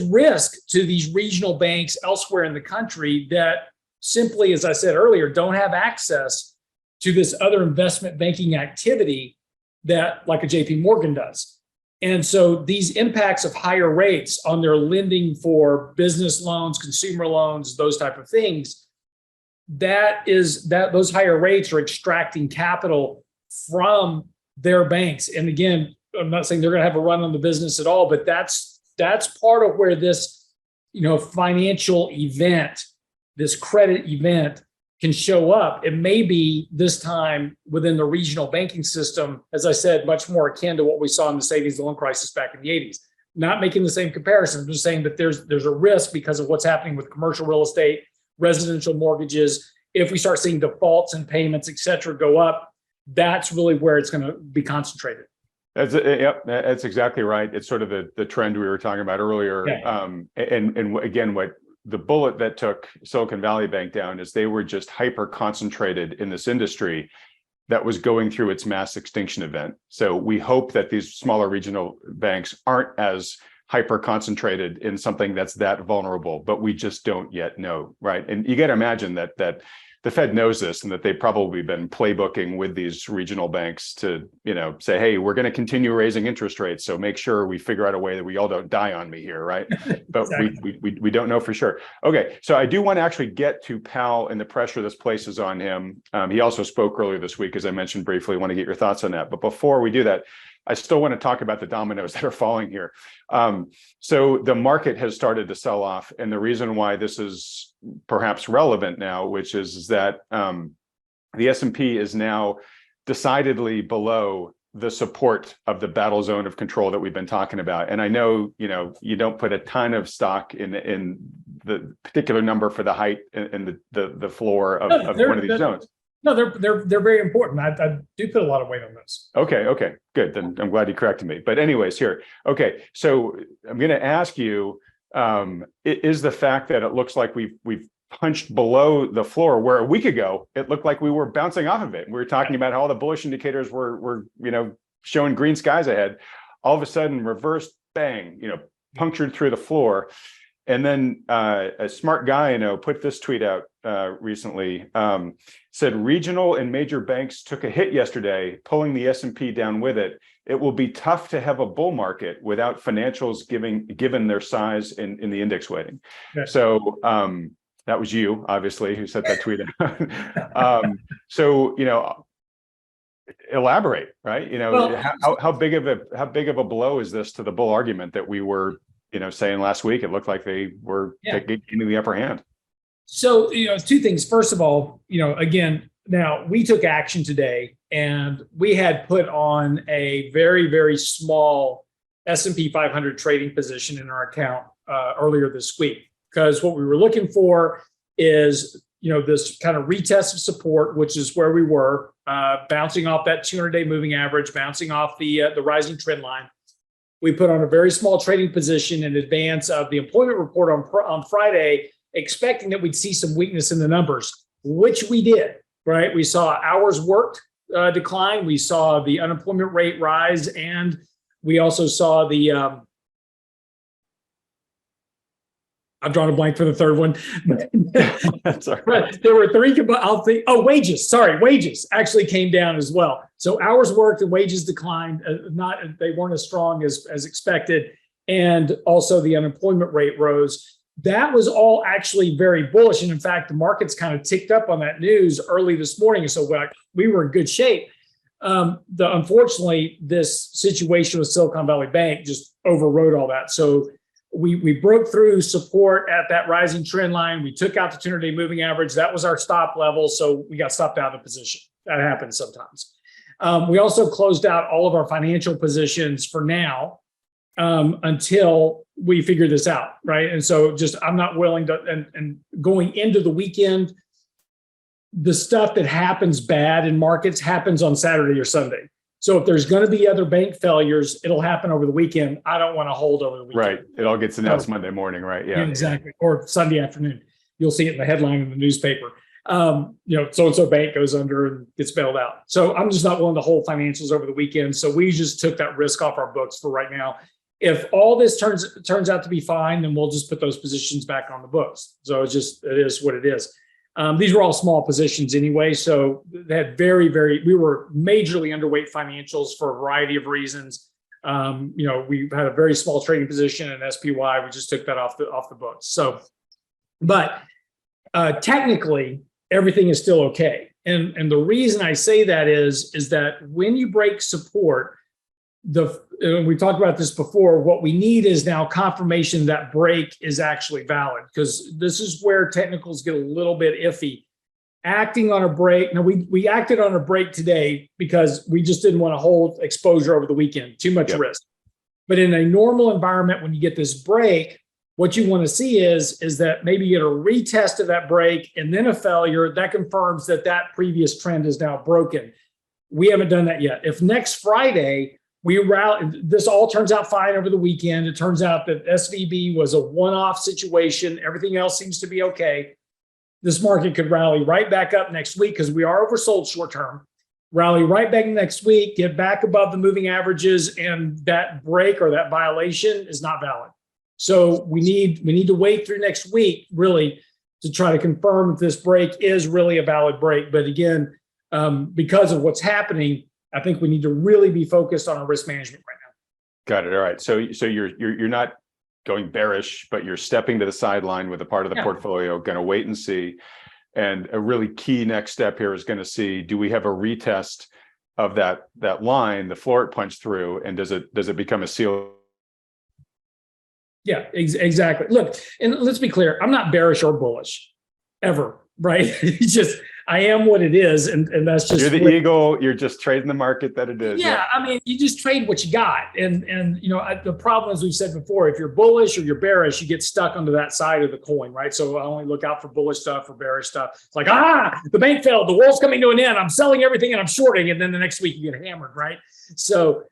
B: risk to these regional banks elsewhere in the country that simply, as I said earlier, don't have access to this other investment banking activity that like a JP Morgan does. And so these impacts of higher rates on their lending for business loans, consumer loans, those type of things, those higher rates are extracting capital from their banks. And again, I'm not saying they're going to have a run on the business at all, but that's part of where this, financial event, this credit event can show up. It may be this time within the regional banking system, as I said, much more akin to what we saw in the savings loan crisis back in the 80s. Not making the same comparison, I'm just saying that there's a risk because of what's happening with commercial real estate, residential mortgages. If we start seeing defaults and payments, et cetera, go up, that's really where it's going to be concentrated.
A: Yep, that's exactly right. It's sort of the trend we were talking about earlier.
B: Yeah.
A: And again, what the bullet that took Silicon Valley Bank down is they were just hyper concentrated in this industry that was going through its mass extinction event. So we hope that these smaller regional banks aren't as hyper concentrated in something that's that vulnerable, but we just don't yet know, right? And you got to imagine that the Fed knows this and that they've probably been playbooking with these regional banks to, say, hey, we're going to continue raising interest rates. So make sure we figure out a way that we all don't die on me here, right? But exactly. we don't know for sure. Okay, so I do want to actually get to Powell and the pressure this places on him. He also spoke earlier this week, as I mentioned briefly. I want to get your thoughts on that. But before we do that, I still want to talk about the dominoes that are falling here. So the market has started to sell off. And the reason why this is perhaps relevant now, which is that the S&P is now decidedly below the support of the battle zone of control that we've been talking about. And I know, you don't put a ton of stock in the particular number for the height and the floor of one of these zones.
B: No, they're very important. I do put a lot of weight on those.
A: Okay, good. Then I'm glad you corrected me. But anyways, here. Okay, so I'm going to ask you: is the fact that it looks like we've punched below the floor, where a week ago it looked like we were bouncing off of it? We were talking about how all the bullish indicators were showing green skies ahead. All of a sudden, reversed, bang, punctured through the floor. And then a smart guy I know put this tweet out recently, said regional and major banks took a hit yesterday, pulling the S&P down with it. It will be tough to have a bull market without financials given their size in the index weighting. Okay. So that was you, obviously, who sent that tweet out. So, elaborate, right? How big of a blow is this to the bull argument that we were saying last week? It looked like they were getting the upper hand.
B: So, two things. First of all, again, now we took action today and we had put on a very, very small S&P 500 trading position in our account earlier this week, because what we were looking for is, this kind of retest of support, which is where we were, bouncing off that 200-day moving average, bouncing off the rising trend line. We put on a very small trading position in advance of the employment report on Friday, expecting that we'd see some weakness in the numbers, which we did, right? We saw hours worked decline. We saw the unemployment rate rise. And we also saw the, I've drawn a blank for the third one.
A: That's all
B: right. There were three, wages. Sorry, wages actually came down as well. So hours worked and wages declined. They weren't as strong as expected. And also the unemployment rate rose. That was all actually very bullish. And in fact, the markets kind of ticked up on that news early this morning. So we were in good shape. Unfortunately, this situation with Silicon Valley Bank just overrode all that. So we broke through support at that rising trend line. We took out the 200-day moving average. That was our stop level. So we got stopped out of position. That happens sometimes. We also closed out all of our financial positions for now until we figure this out, right? And so I'm not willing to, and going into the weekend, the stuff that happens bad in markets happens on Saturday or Sunday. So if there's going to be other bank failures, it'll happen over the weekend. I don't want to hold over the weekend.
A: Right. It all gets announced Monday morning, right? Yeah.
B: Exactly. Or Sunday afternoon. You'll see it in the headline in the newspaper. So-and-so bank goes under and gets bailed out. So I'm just not willing to hold financials over the weekend. So we just took that risk off our books for right now. If all this turns out to be fine, then we'll just put those positions back on the books. So it is what it is. These were all small positions anyway. So they had we were majorly underweight financials for a variety of reasons. We had a very small trading position in SPY. We just took that off the books. So, but technically everything is still okay. And the reason I say that is that when you break support, we talked about this before, what we need is now confirmation that break is actually valid, because this is where technicals get a little bit iffy. Acting on a break. Now we acted on a break today because we just didn't want to hold exposure over the weekend, too much risk. But in a normal environment, when you get this break, what you want to see is that maybe you get a retest of that break and then a failure that confirms that previous trend is now broken. We haven't done that yet. If next Friday this all turns out fine over the weekend, it turns out that SVB was a one-off situation, everything else seems to be okay, this market could rally right back up next week because we are oversold short term, rally right back next week, get back above the moving averages, and that break or that violation is not valid. So we need to wait through next week really to try to confirm if this break is really a valid break. But again, because of what's happening, I think we need to really be focused on our risk management right now.
A: Got it. All right. So you're not going bearish, but you're stepping to the sideline with a part of the portfolio, going to wait and see. And a really key next step here is going to see, do we have a retest of that line, the floor it punched through, and does it become a seal?
B: Yeah, exactly. Look, and let's be clear, I'm not bearish or bullish ever, right? It's just, I am what it is. And that's just,
A: you're the eagle, you're just trading the market that it is.
B: Yeah. I mean, you just trade what you got. And the problem, as we've said before, if you're bullish or you're bearish, you get stuck onto that side of the coin, right? So I only look out for bullish stuff or bearish stuff. It's like, the bank failed, the world's coming to an end, I'm selling everything and I'm shorting. And then the next week you get hammered, right? So,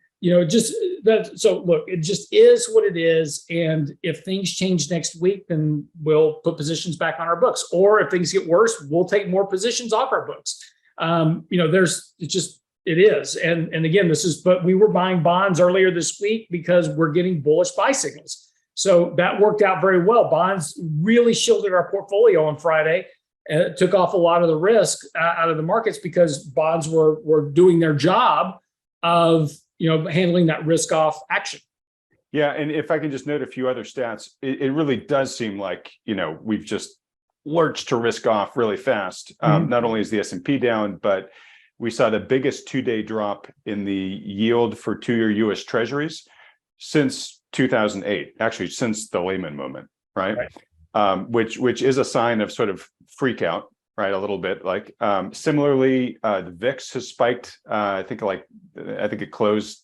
B: so look, it just is what it is. And if things change next week, then we'll put positions back on our books. Or if things get worse, we'll take more positions off our books. It is. And again, but we were buying bonds earlier this week because we're getting bullish buy signals. So that worked out very well. Bonds really shielded our portfolio on Friday. It took off a lot of the risk out of the markets because bonds were doing their job of handling that risk off action.
A: Yeah. And if I can just note a few other stats, it really does seem like, we've just lurched to risk off really fast. Not only is the S&P down, but we saw the biggest 2-day drop in the yield for 2-year US Treasuries since 2008, actually since the Lehman moment, right? Which is a sign of sort of freak out, right? A little bit like, similarly, the VIX has spiked. I think it closed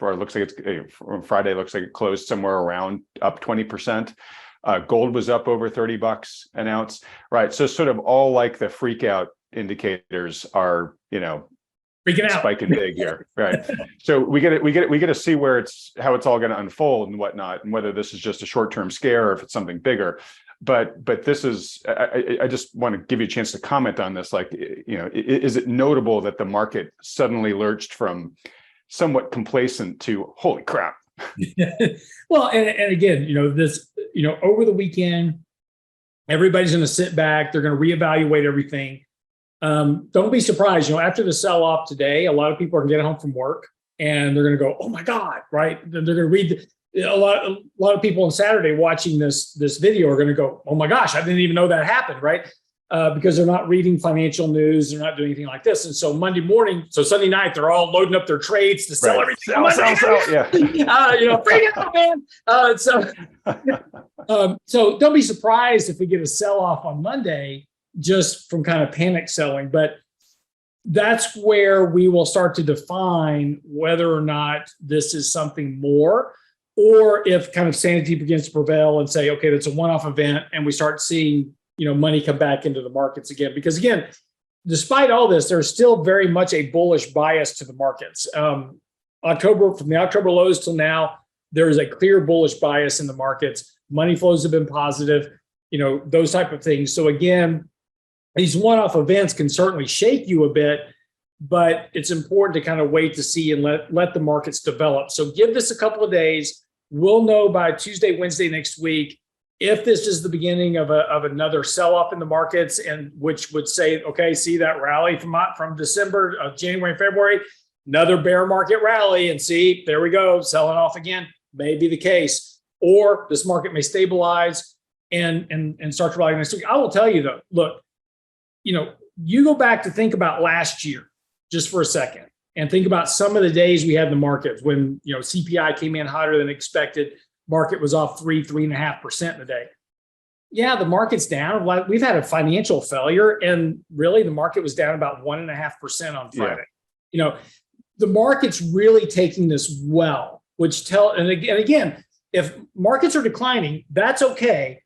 A: on Friday. Looks like it closed somewhere around up 20%. Gold was up over $30 an ounce, right? So sort of all like the freak out indicators are,
B: freaking out,
A: spiking big here, right? So we get to see how it's all going to unfold and whatnot, and whether this is just a short-term scare or if it's something bigger. But this is, I just want to give you a chance to comment on this. Like, is it notable that the market suddenly lurched from somewhat complacent to holy crap?
B: Well, and again, over the weekend, everybody's going to sit back. They're going to reevaluate everything. Don't be surprised. After the sell-off today, a lot of people are going to get home from work and they're going to go, "Oh my God!" Right? They're going to read. A lot of people on Saturday watching this video are going to go, "Oh my gosh, I didn't even know that happened." Right? because they're not reading financial news. They're not doing anything like this. And so Monday morning, so Sunday night, they're all loading up their trades to sell everything.
A: Sell. Yeah.
B: Bring it up, man. So don't be surprised if we get a sell-off on Monday just from kind of panic selling. But that's where we will start to define whether or not this is something more, or if kind of sanity begins to prevail and say, okay, that's a one-off event, and we start seeing money come back into the markets again. Because again, despite all this, there's still very much a bullish bias to the markets. From the October lows till now, there is a clear bullish bias in the markets. Money flows have been positive, those type of things. So again, these one-off events can certainly shake you a bit, but it's important to kind of wait to see and let the markets develop. So give this a couple of days. We'll know by Tuesday, Wednesday next week if this is the beginning of another sell-off in the markets, and which would say, okay, see that rally from December, January, and February, another bear market rally, and see, there we go, selling off again, may be the case. Or this market may stabilize and start to rally next week. I will tell you though, look, you go back to think about last year just for a second, and think about some of the days we had in the market when CPI came in hotter than expected. Market was off 3.5% in a day. Yeah, the market's down. We've had a financial failure, and really the market was down about 1.5% on Friday.
A: Yeah.
B: The market's really taking this well, which and again, if markets are declining, that's okay.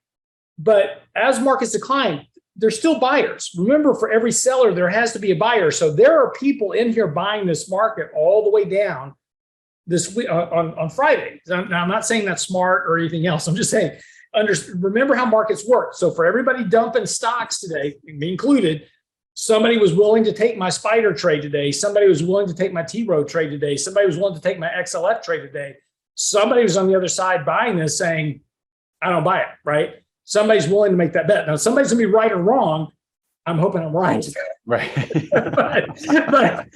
B: But as markets decline, there's still buyers. Remember, for every seller, there has to be a buyer. So there are people in here buying this market all the way down this week on Friday. Now, I'm not saying that's smart or anything else. I'm just saying, remember how markets work. So for everybody dumping stocks today, me included, somebody was willing to take my spider trade today. Somebody was willing to take my T-Row trade today. Somebody was willing to take my XLF trade today. Somebody was on the other side buying this saying, I don't buy it, right? Somebody's willing to make that bet. Now, somebody's going to be right or wrong. I'm hoping I'm right.
A: Right.
B: but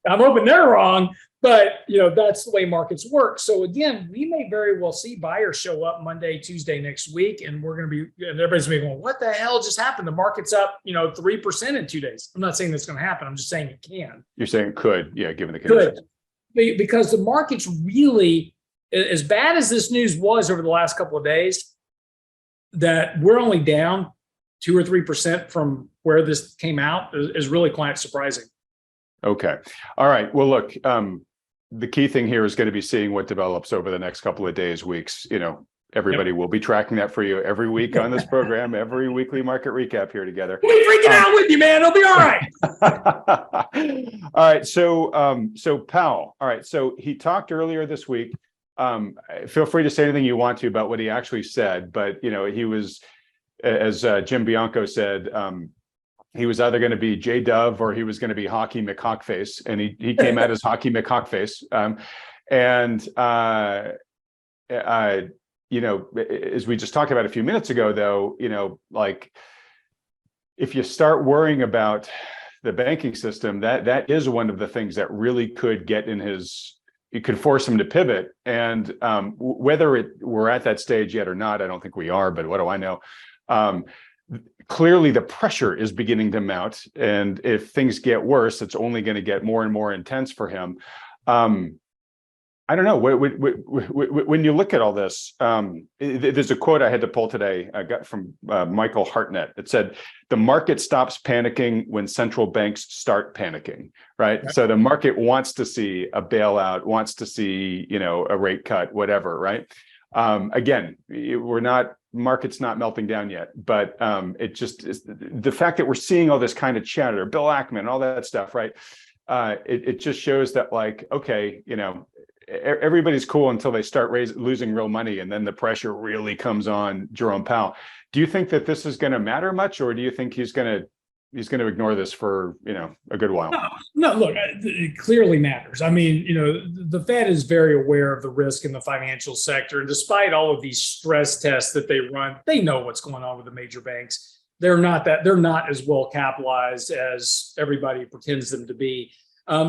B: I'm hoping they're wrong. But, that's the way markets work. So again, we may very well see buyers show up Monday, Tuesday next week, and everybody's going to be going, what the hell just happened? The market's up, 3% in 2 days. I'm not saying that's going to happen. I'm just saying it can.
A: You're saying it could, yeah, given the conditions.
B: Could. Because the market's really, as bad as this news was over the last couple of days, that we're only down 2 or 3% from where this came out is really quite surprising.
A: Okay. All right. Well, look, the key thing here is going to be seeing what develops over the next couple of days, weeks. Everybody will be tracking that for you every week on this program, every weekly market recap here together.
B: We'll be freaking out with you, man. It'll be all
A: right. All right. So Powell. All right. So he talked earlier this week. Feel free to say anything you want to about what he actually said, but he was, as Jim Bianco said, he was either going to be J Dove or he was going to be Hockey McHawkface, and he came out as Hockey McHawkface. As we just talked about a few minutes ago, though, if you start worrying about the banking system, that is one of the things that really could get in it could force him to pivot. And whether we're at that stage yet or not, I don't think we are, but what do I know? Clearly the pressure is beginning to mount, and if things get worse, it's only going to get more and more intense for him. I don't know. When you look at all this, there's a quote I had to pull today. I got from Michael Hartnett. It said, "The market stops panicking when central banks start panicking." Right. So the market wants to see a bailout, wants to see a rate cut, whatever. Right. Again, market's not melting down yet, but it just is the fact that we're seeing all this kind of chatter, Bill Ackman, all that stuff, right? It just shows that, okay, everybody's cool until they start losing real money, and then the pressure really comes on Jerome Powell. Do you think that this is going to matter much, or do you think he's going to ignore this for a good while?
B: No, look, it clearly matters. I mean, the Fed is very aware of the risk in the financial sector, and despite all of these stress tests that they run, they know what's going on with the major banks. They're not as well capitalized as everybody pretends them to be.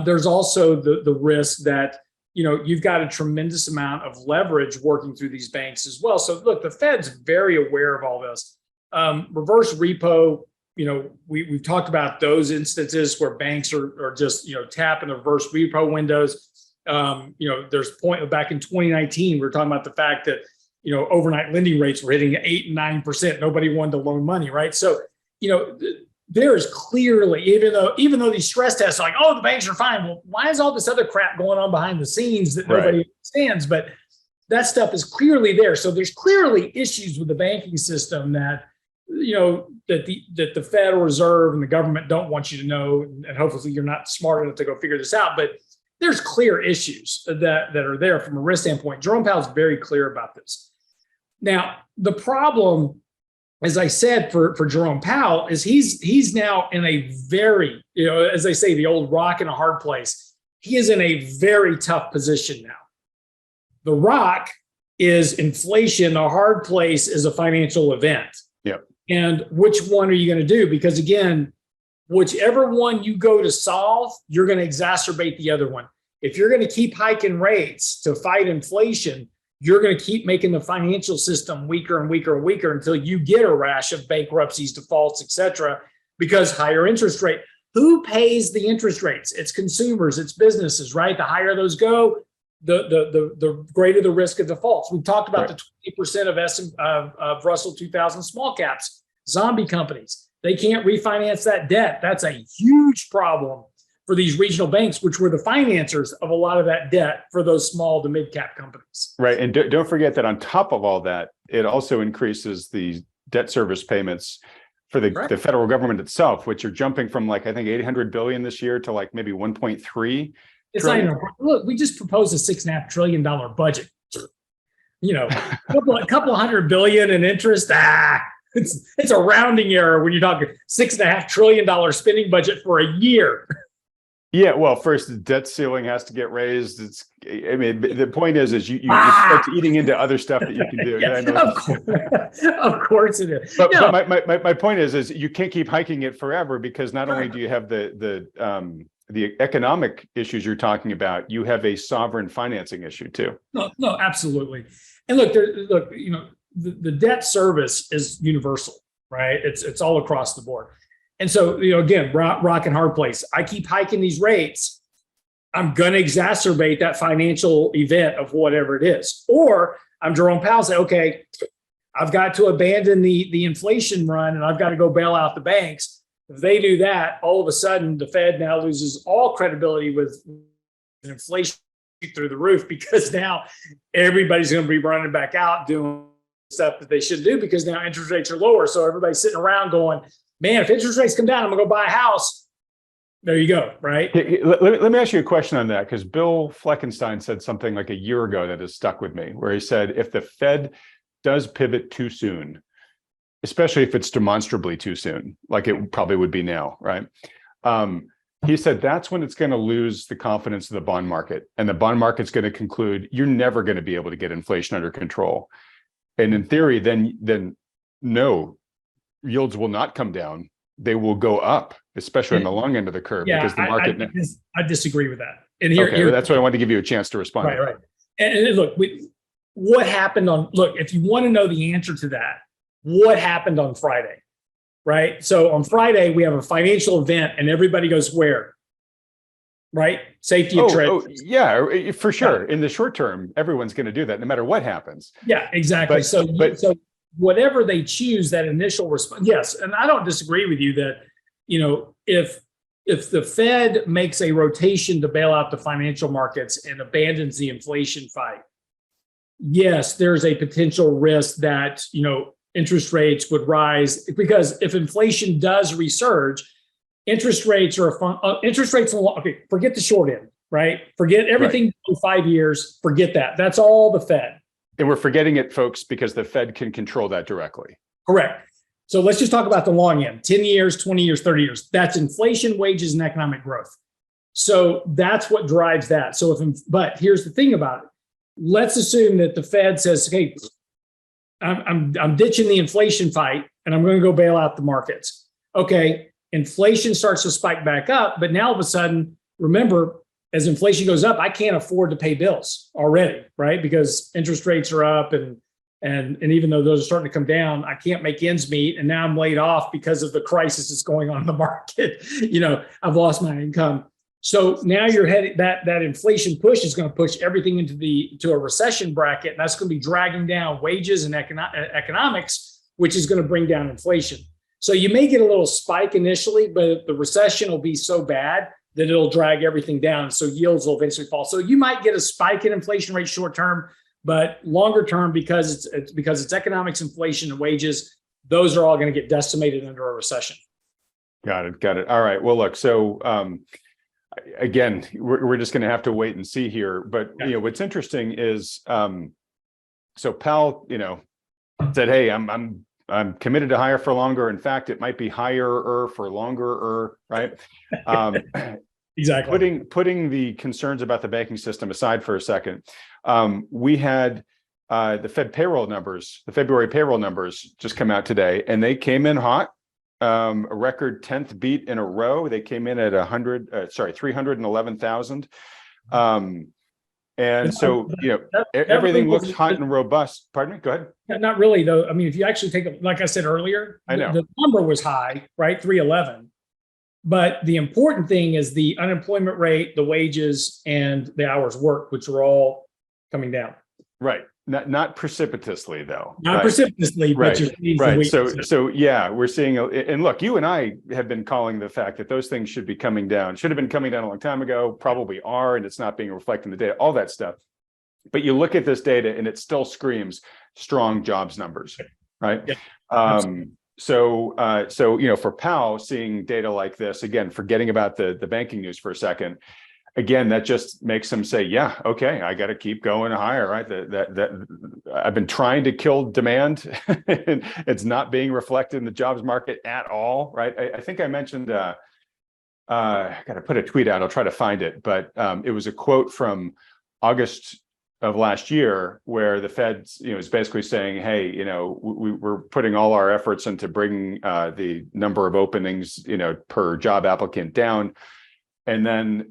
B: There's also the risk that you've got a tremendous amount of leverage working through these banks as well. So look, the Fed's very aware of all this. Reverse repo we've talked about those instances where banks are just, tapping the reverse repo windows. There's a point back in 2019, we were talking about the fact that, overnight lending rates were hitting 8 and 9%. Nobody wanted to loan money, right? So, there is clearly, even though these stress tests are like, oh, the banks are fine. Well, why is all this other crap going on behind the scenes that nobody understands? But that stuff is clearly there. So there's clearly issues with the banking system that, that the Federal Reserve and the government don't want you to know. And hopefully you're not smart enough to go figure this out. But there's clear issues that are there from a risk standpoint. Jerome Powell is very clear about this. Now, the problem, as I said, for Jerome Powell is he's now in a very, as they say, the old rock in a hard place. He is in a very tough position now. The rock is inflation. The hard place is a financial event.
A: Yep.
B: And which one are you going to do? Because again, whichever one you go to solve, you're going to exacerbate the other one. If you're going to keep hiking rates to fight inflation, you're going to keep making the financial system weaker and weaker and weaker until you get a rash of bankruptcies, defaults, et cetera, because higher interest rate. Who pays the interest rates? It's consumers, it's businesses, right? The higher those go, the greater the risk of defaults. We've talked about the 20% of Russell 2000 small caps, zombie companies. They can't refinance that debt. That's a huge problem for these regional banks, which were the financiers of a lot of that debt for those small to mid-cap companies.
A: Right. And don't forget that on top of all that, it also increases the debt service payments for the federal government itself, which are jumping from I think 800 billion this year to maybe 1.3.
B: It's not even, look, we just proposed a $6.5 trillion budget. A couple $100 billion in interest. It's a rounding error when you're talking $6.5 trillion spending budget for a year.
A: Yeah, well, first the debt ceiling has to get raised. The point is you start eating into other stuff that you can do.
B: Yeah, of course it is.
A: But my point is you can't keep hiking it forever, because not only do you have the economic issues you're talking about, you have a sovereign financing issue too.
B: No, absolutely. And look, the debt service is universal, right? It's all across the board. And so, again, rock and hard place. I keep hiking these rates. I'm going to exacerbate that financial event of whatever it is. Or I'm Jerome Powell, say, okay, I've got to abandon the inflation run and I've got to go bail out the banks. If they do that, all of a sudden the Fed now loses all credibility with inflation through the roof, because now everybody's going to be running back out doing stuff that they should do, because now interest rates are lower. So everybody's sitting around going, man, if interest rates come down, I'm going to go buy a house. There you go, right?
A: Let me ask you a question on that, because Bill Fleckenstein said something like a year ago that has stuck with me, where he said, if the Fed does pivot too soon, especially if it's demonstrably too soon, like it probably would be now, right? He said that's when it's going to lose the confidence of the bond market, and the bond market's going to conclude you're never going to be able to get inflation under control. And in theory, then no, yields will not come down. They will go up, especially on the long end of the curve, because the market.
B: I disagree with that. And here,
A: that's what I wanted to give you a chance to respond.
B: Right. And look, what happened if you want to know the answer to that, what happened on Friday, right? So on Friday, we have a financial event and everybody goes where? Right? Safety of trade.
A: Oh, yeah, for sure. In the short term, everyone's going to do that no matter what happens.
B: Yeah, exactly. So whatever they choose, that initial response, yes. And I don't disagree with you that, if the Fed makes a rotation to bail out the financial markets and abandons the inflation fight, yes, there's a potential risk that, interest rates would rise, because if inflation does resurge, interest rates are okay, forget the short end, right? Forget everything for 5 years, forget that. That's all the Fed.
A: And we're forgetting it, folks, because the Fed can control that directly.
B: Correct. So let's just talk about the long end, 10 years, 20 years, 30 years. That's inflation, wages, and economic growth. So that's what drives that. But here's the thing about it. Let's assume that the Fed says, okay, I'm ditching the inflation fight and I'm going to go bail out the markets. Okay, inflation starts to spike back up, but now all of a sudden, remember, as inflation goes up, I can't afford to pay bills already, right? Because interest rates are up and And even though those are starting to come down, I can't make ends meet. And now I'm laid off because of the crisis that's going on in the market. I've lost my income. So now you're heading that inflation push is going to push everything into a recession bracket. And that's going to be dragging down wages and economics, which is going to bring down inflation. So you may get a little spike initially, but the recession will be so bad that it'll drag everything down. So yields will eventually fall. So you might get a spike in inflation rate short term, but longer term, because it's economics, inflation, and wages, those are all going to get decimated under a recession.
A: Got it. All right. Well, look, so again, we're just going to have to wait and see here. But what's interesting is, so Powell, said, "Hey, I'm committed to higher for longer. In fact, it might be higher for longer, right?"
B: Exactly.
A: Putting the concerns about the banking system aside for a second, we had the Fed payroll numbers, the February payroll numbers just come out today, and they came in hot. A record 10th beat in a row. They came in at 311,000. And so, everything looks hot and robust. Pardon me? Go ahead.
B: Not really, though. I mean, if you actually like I said earlier,
A: I know
B: the number was high, right? 311. But the important thing is the unemployment rate, the wages, and the hours worked, which are all coming down.
A: Right. Not precipitously, though.
B: Not precipitously, but
A: right. So yeah, we're seeing, and look, you and I have been calling the fact that those things should be coming down, should have been coming down a long time ago, probably are, and it's not being reflected in the data, all that stuff. But you look at this data and it still screams strong jobs numbers, right?
B: Yeah,
A: so for Powell, seeing data like this, again, forgetting about the banking news for a second, again, that just makes them say, yeah, okay, I got to keep going higher, right? That I've been trying to kill demand. And it's not being reflected in the jobs market at all, right? I think I mentioned, I got to put a tweet out. I'll try to find it, but it was a quote from August of last year where the Fed, is basically saying, hey, we're putting all our efforts into bringing the number of openings, per job applicant down. And then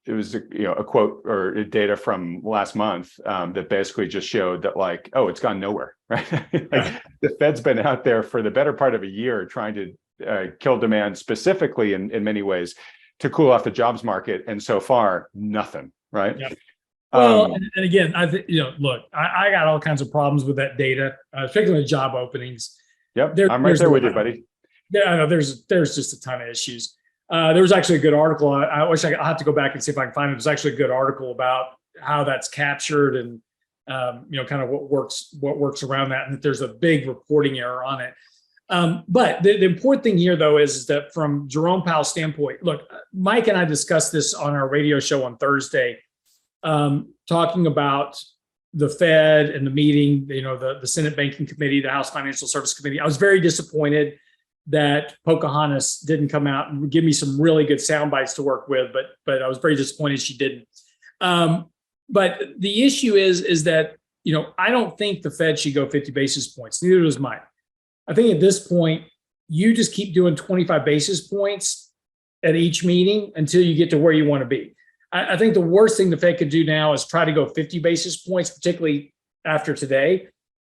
A: it was a quote or data from last month that basically just showed that it's gone nowhere, right? The Fed's been out there for the better part of a year trying to kill demand, specifically in many ways to cool off the jobs market, and so far nothing, right?
B: Yeah. Well, and again, I think look, I got all kinds of problems with that data, particularly job openings.
A: Yep, I'm right there with you, buddy.
B: Yeah, I know there's just a ton of issues. There was actually a good article. I wish I'll have to go back and see if I can find it. There's actually a good article about how that's captured and kind of what works around that, and that there's a big reporting error on it. But the important thing here, though, is that from Jerome Powell's standpoint, look, Mike and I discussed this on our radio show on Thursday, talking about the Fed and the meeting, the Senate Banking Committee, the House Financial Service Committee. I was very disappointed that Pocahontas didn't come out and give me some really good sound bites to work with, but I was very disappointed she didn't. But the issue is that, I don't think the Fed should go 50 basis points. Neither does Mike. I think at this point, you just keep doing 25 basis points at each meeting until you get to where you want to be. I think the worst thing the Fed could do now is try to go 50 basis points, particularly after today.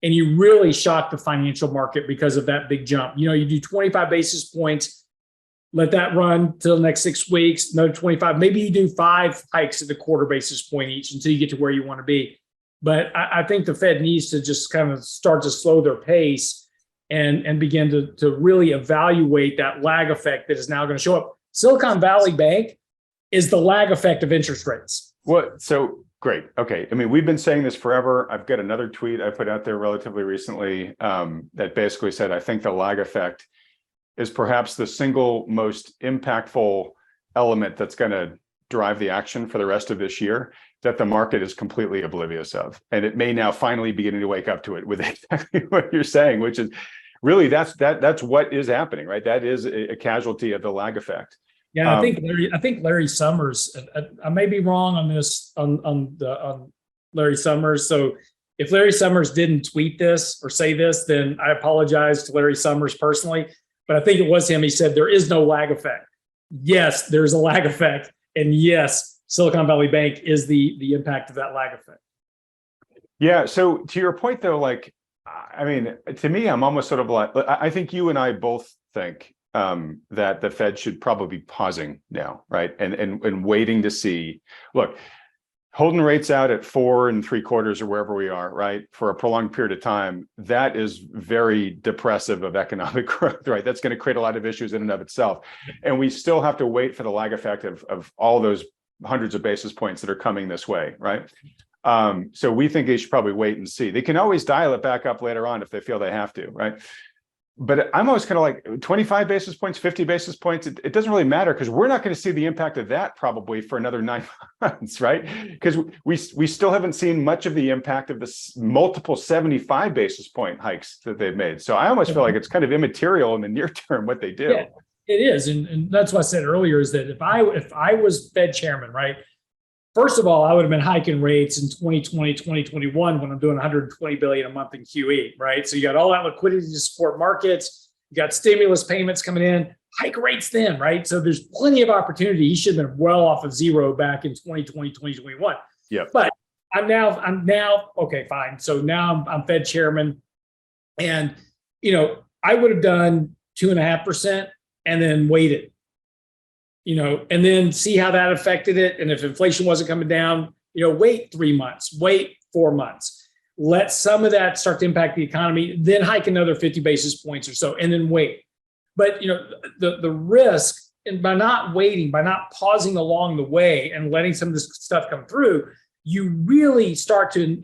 B: And you really shock the financial market because of that big jump. You do 25 basis points, let that run till the next 6 weeks, another 25. Maybe you do 5 hikes at the quarter basis point each until you get to where you want to be. But I think the Fed needs to just kind of start to slow their pace and begin to really evaluate that lag effect that is now going to show up. Silicon Valley Bank is the lag effect of interest rates.
A: What? So great. Okay. I mean, we've been saying this forever. I've got another tweet I put out there relatively recently that basically said, I think the lag effect is perhaps the single most impactful element that's going to drive the action for the rest of this year that the market is completely oblivious of. And it may now finally be beginning to wake up to it with exactly what you're saying, which is really that's what is happening, right? That is a casualty of the lag effect.
B: Yeah, I think Larry Summers. I may be wrong on this on Larry Summers. So if Larry Summers didn't tweet this or say this, then I apologize to Larry Summers personally. But I think it was him. He said there is no lag effect. Yes, there's a lag effect, and yes, Silicon Valley Bank is the impact of that lag effect.
A: Yeah. So to your point, though, I mean, to me, I'm almost sort of like, I think you and I both think that the Fed should probably be pausing now, right? And waiting to see, look, holding rates out at 4 3/4 or wherever we are, right, for a prolonged period of time, that is very depressive of economic growth, right? That's going to create a lot of issues in and of itself. And we still have to wait for the lag effect of all those hundreds of basis points that are coming this way, right? So we think they should probably wait and see. They can always dial it back up later on if they feel they have to, right? But I'm always kind of like 25 basis points, 50 basis points. It doesn't really matter because we're not going to see the impact of that probably for another 9 months, right? Because we still haven't seen much of the impact of this multiple 75 basis point hikes that they've made. So I almost feel like it's kind of immaterial in the near term what they do.
B: Yeah, it is. And that's what I said earlier is that if I was Fed chairman, right, first of all, I would have been hiking rates in 2020, 2021 when I'm doing 120 billion a month in QE, right? So you got all that liquidity to support markets. You got stimulus payments coming in, hike rates then, right? So there's plenty of opportunity. He should have been well off of zero back in 2020, 2021.
A: Yeah.
B: But I'm now, okay, fine. So now I'm Fed chairman. And, I would have done 2.5% and then waited. And then see how that affected it. And if inflation wasn't coming down, wait 3 months, wait 4 months, let some of that start to impact the economy, then hike another 50 basis points or so, and then wait. But, the risk, and by not waiting, by not pausing along the way and letting some of this stuff come through, you really start to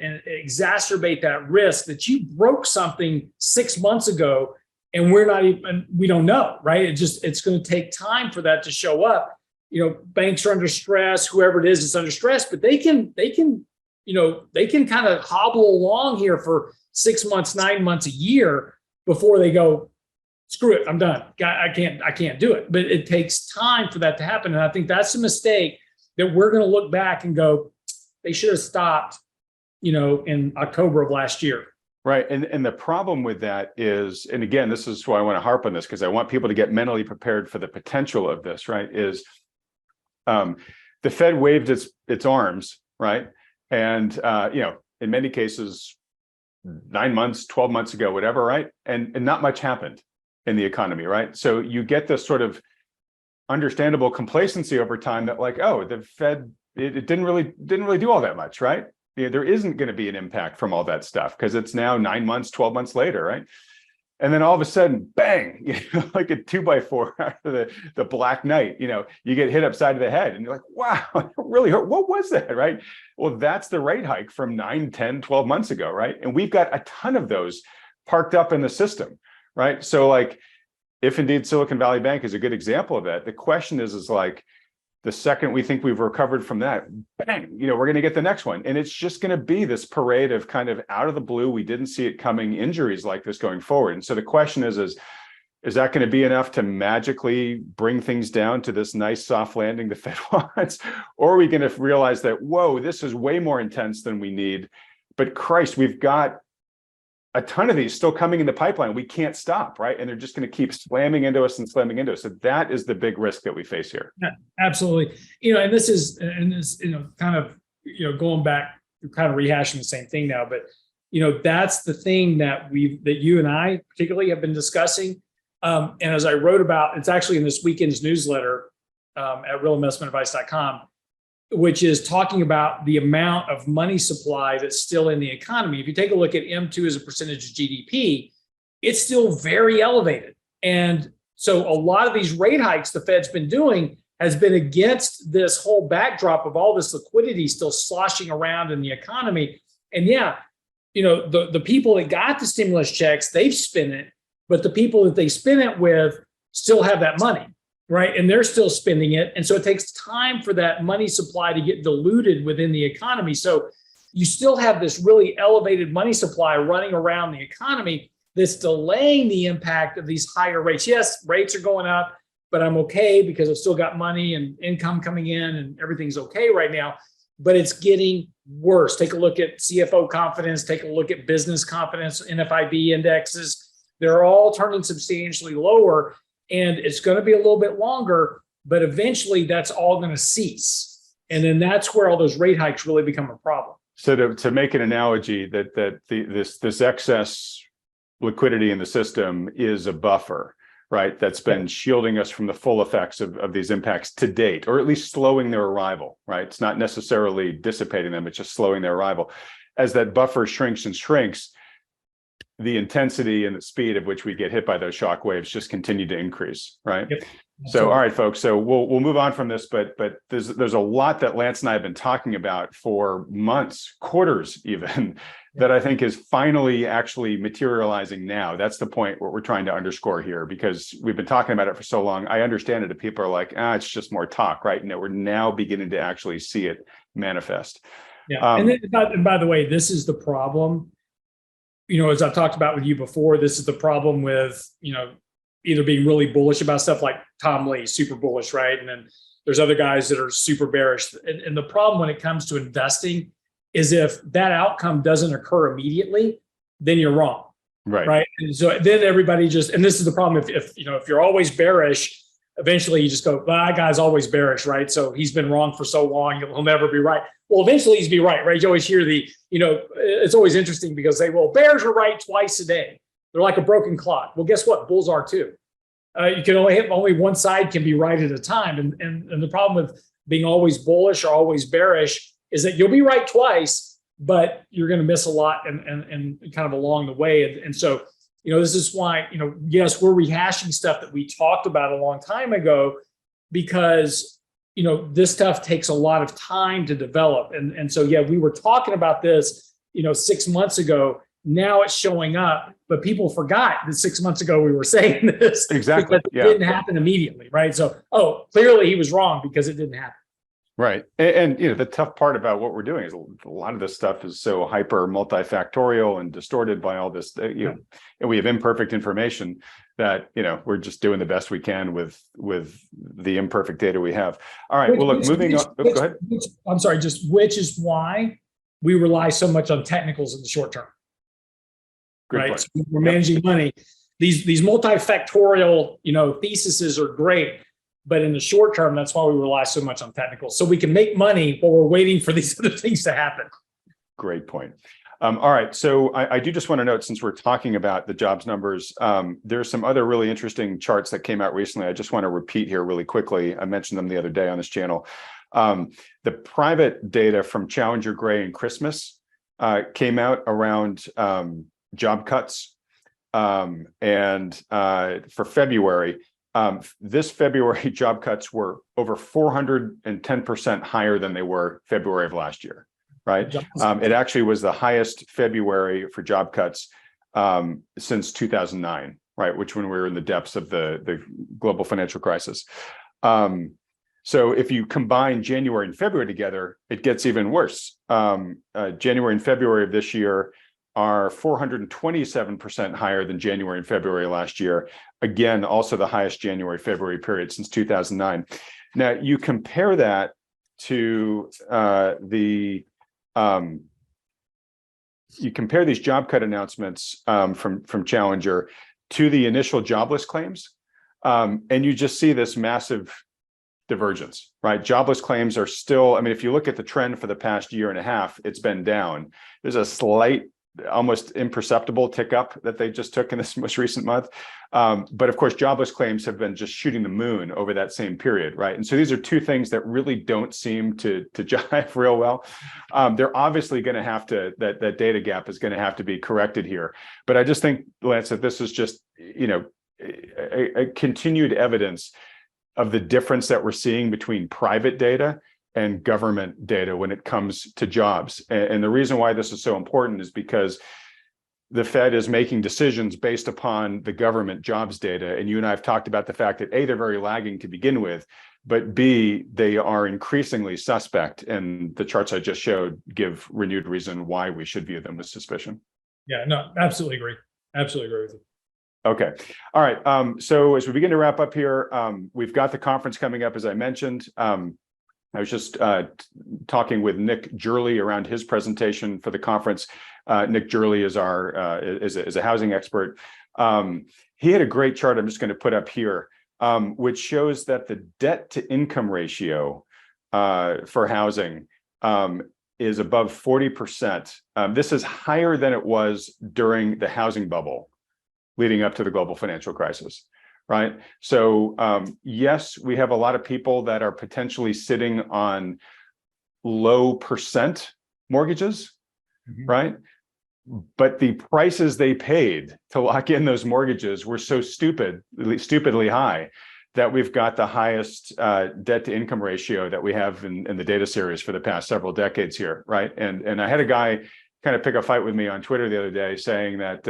B: exacerbate that risk that you broke something 6 months ago. And we don't know, right? It's going to take time for that to show up. Banks are under stress, whoever it is under stress, but they can kind of hobble along here for 6 months, 9 months, a year before they go, screw it, I'm done. I can't do it. But it takes time for that to happen. And I think that's a mistake that we're going to look back and go, they should have stopped, in October of last year.
A: Right. And the problem with that is, and again, this is why I want to harp on this, because I want people to get mentally prepared for the potential of this, right? Is the Fed waved its arms, right? And, in many cases, 9 months, 12 months ago, whatever, right? And not much happened in the economy, right? So you get this sort of understandable complacency over time that like, oh, the Fed, it didn't really do all that much, right? There isn't going to be an impact from all that stuff because it's now 9 months, 12 months later, right? And then all of a sudden, bang, like a 2x4 after the Black Knight, you get hit upside of the head and you're like, wow, it really hurt. What was that, right? Well, that's the rate hike from 9, 10, 12 months ago, right? And we've got a ton of those parked up in the system, right? So like, if indeed Silicon Valley Bank is a good example of that, the question is like, the second we think we've recovered from that, bang, we're going to get the next one. And it's just going to be this parade of kind of out of the blue, we didn't see it coming, injuries like this going forward. And so the question is that going to be enough to magically bring things down to this nice soft landing the Fed wants? Or are we going to realize that, whoa, this is way more intense than we need, but Christ, we've got a ton of these still coming in the pipeline. We can't stop, right? And they're just going to keep slamming into us. So that is the big risk that we face here.
B: Yeah, absolutely. And this is kind of, going back, kind of rehashing the same thing now, but, that's the thing that you and I particularly have been discussing. And as I wrote about, it's actually in this weekend's newsletter at realinvestmentadvice.com, which is talking about the amount of money supply that's still in the economy. If you take a look at M2 as a percentage of GDP, it's still very elevated. And so a lot of these rate hikes the Fed's been doing has been against this whole backdrop of all this liquidity still sloshing around in the economy. And the people that got the stimulus checks, they've spent it, but the people that they spent it with still have that money. Right. And they're still spending it. And so it takes time for that money supply to get diluted within the economy. So you still have this really elevated money supply running around the economy that's delaying the impact of these higher rates. Yes, rates are going up, but I'm okay because I've still got money and income coming in and everything's okay right now. But it's getting worse. Take a look at CFO confidence. Take a look at business confidence, NFIB indexes. They're all turning substantially lower. And it's going to be a little bit longer, but eventually that's all going to cease. And then that's where all those rate hikes really become a problem.
A: So to make an analogy, this excess liquidity in the system is a buffer, right? That's been shielding us from the full effects of these impacts to date, or at least slowing their arrival, right? It's not necessarily dissipating them, it's just slowing their arrival. As that buffer shrinks and shrinks, the intensity and the speed at which we get hit by those shock waves just continue to increase, right?
B: Yep.
A: So, all right, folks. So we'll move on from this, but there's a lot that Lance and I have been talking about for months, quarters even, that I think is finally actually materializing now. That's the point what we're trying to underscore here, because we've been talking about it for so long. I understand it if people are like, it's just more talk, right? And we're now beginning to actually see it manifest.
B: Yeah. And by the way, this is the problem. As I've talked about with you before, this is the problem with, either being really bullish about stuff like Tom Lee, super bullish, right? And then there's other guys that are super bearish. And the problem when it comes to investing is if that outcome doesn't occur immediately, then you're wrong. Right. And so then everybody and this is the problem. If you're always bearish, eventually you just go, that guy's always bearish, right? So he's been wrong for so long, he'll never be right. Well, eventually he's be right, right? You always hear it's always interesting because bears are right twice a day. They're like a broken clock. Well, guess what? Bulls are too. You can only one side can be right at a time. And the problem with being always bullish or always bearish is that you'll be right twice, but you're going to miss a lot and kind of along the way. And so, this is why, yes, we're rehashing stuff that we talked about a long time ago, because this stuff takes a lot of time to develop. And so, yeah, we were talking about this, 6 months ago. Now it's showing up, but people forgot that 6 months ago we were saying this.
A: Exactly.
B: Because it didn't happen immediately, right? So, clearly he was wrong because it didn't happen.
A: Right. And the tough part about what we're doing is a lot of this stuff is so hyper multifactorial and distorted by all this, and we have imperfect information that, we're just doing the best we can with the imperfect data we have. All right. Moving on. Go ahead.
B: I'm sorry, which is why we rely so much on technicals in the short term.
A: Great
B: right. So we're managing money. These multifactorial, theses are great. But in the short term, that's why we rely so much on technicals. So we can make money while we're waiting for these other things to happen.
A: Great point. All right. So I do just want to note, since we're talking about the jobs numbers, there's some other really interesting charts that came out recently. I just want to repeat here really quickly. I mentioned them the other day on this channel. The private data from Challenger, Gray, and Christmas came out around job cuts. And for February, this February job cuts were over 410% higher than they were February of last year, right? It actually was the highest February for job cuts since 2009, right? Which when we were in the depths of the global financial crisis. So if you combine January and February together, it gets even worse. January and February of this year are 427% higher than January and February last year. Again, also the highest January-February period since 2009. Now, you compare that to you compare these job cut announcements from Challenger to the initial jobless claims, and you just see this massive divergence, right? Jobless claims are still, if you look at the trend for the past year and a half, it's been down. There's a slight, almost imperceptible tick up that they just took in this most recent month. But of course, jobless claims have been just shooting the moon over that same period, right? And so these are two things that really don't seem to jive real well. They're obviously going to have to, that data gap is going to have to be corrected here. But I just think, Lance, that this is just, a continued evidence of the difference that we're seeing between private data and government data when it comes to jobs. And the reason why this is so important is because the Fed is making decisions based upon the government jobs data. And you and I have talked about the fact that A, they're very lagging to begin with, but B, they are increasingly suspect. And the charts I just showed give renewed reason why we should view them with suspicion.
B: Yeah, no, absolutely agree. Absolutely agree with you.
A: Okay. All right. So as we begin to wrap up here, we've got the conference coming up, as I mentioned. I was just talking with Nick Jurley around his presentation for the conference. Nick Jurley is is a housing expert. He had a great chart I'm just going to put up here, which shows that the debt to income ratio for housing is above 40%. This is higher than it was during the housing bubble leading up to the global financial crisis, right? So yes, we have a lot of people that are potentially sitting on low percent mortgages, right? But the prices they paid to lock in those mortgages were so stupidly high that we've got the highest debt to income ratio that we have in the data series for the past several decades here, right? And I had a guy kind of pick a fight with me on Twitter the other day saying that,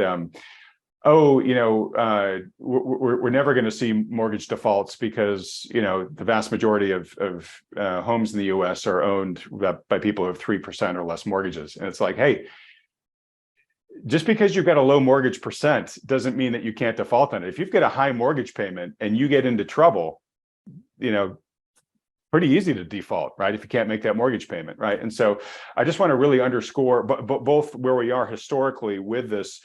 A: we're never going to see mortgage defaults because, the vast majority of homes in the US are owned by people who have 3% or less mortgages. And it's like, hey, just because you've got a low mortgage percent doesn't mean that you can't default on it. If you've got a high mortgage payment and you get into trouble, pretty easy to default, right? If you can't make that mortgage payment, right? And so I just want to really underscore both where we are historically with this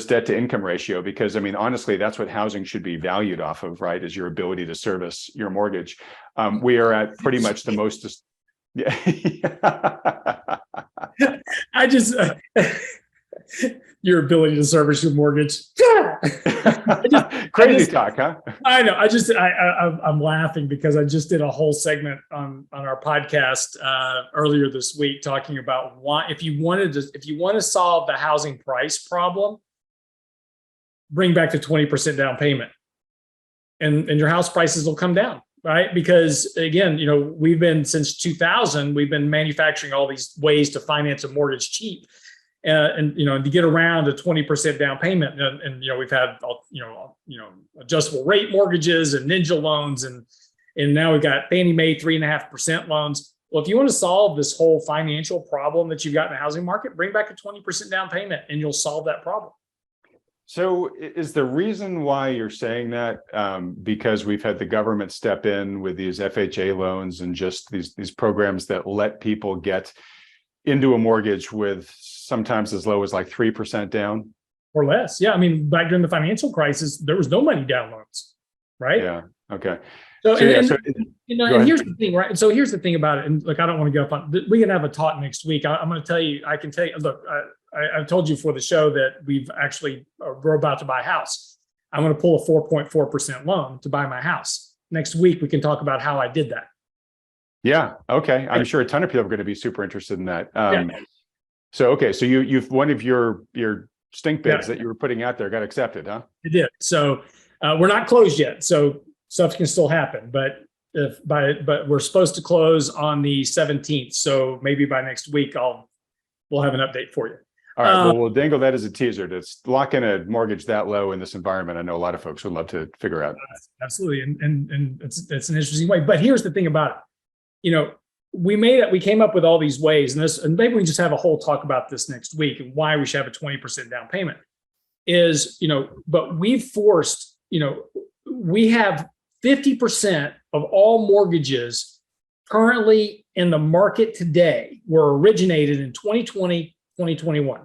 A: debt to income ratio, because honestly, that's what housing should be valued off of, right? Is your ability to service your mortgage. We are at pretty much the most. Yeah.
B: I just your ability to service your mortgage.
A: Crazy talk, huh?
B: I know. I'm laughing because I just did a whole segment on our podcast earlier this week talking about why, if you want to solve the housing price problem, bring back the 20% down payment, and your house prices will come down, right? Because again, we've been, since 2000, we've been manufacturing all these ways to finance a mortgage cheap. And to get around a 20% down payment, and we've had adjustable rate mortgages and ninja loans, and now we've got Fannie Mae 3.5% loans. Well, if you want to solve this whole financial problem that you've got in the housing market, bring back a 20% down payment, and you'll solve that problem.
A: So, is the reason why you're saying that because we've had the government step in with these FHA loans and just these programs that let people get into a mortgage with sometimes as low as like 3% down
B: or less? Yeah, back during the financial crisis, there was no money down loans, right?
A: Yeah. Okay.
B: And here's the thing, right? So here's the thing about it. And look, I don't want to go up on. We can have a talk next week. I'm going to tell you. I can tell you. Look, I've told you for the show that we're about to buy a house. I'm going to pull a 4.4% loan to buy my house. Next week we can talk about how I did that.
A: Yeah. Okay. I'm sure a ton of people are going to be super interested in that. So you've one of your stink bids that you were putting out there got accepted, huh?
B: It did. So we're not closed yet. So stuff can still happen, but we're supposed to close on the 17th. So maybe by next week we'll have an update for you.
A: All right. Well, we'll dangle that as a teaser to lock in a mortgage that low in this environment. I know a lot of folks would love to figure out.
B: Absolutely, and it's an interesting way. But here's the thing about it. We came up with all these ways, and maybe we just have a whole talk about this next week and why we should have a 20% down payment. But we've forced. We have 50% of all mortgages currently in the market today were originated in 2020, 2021.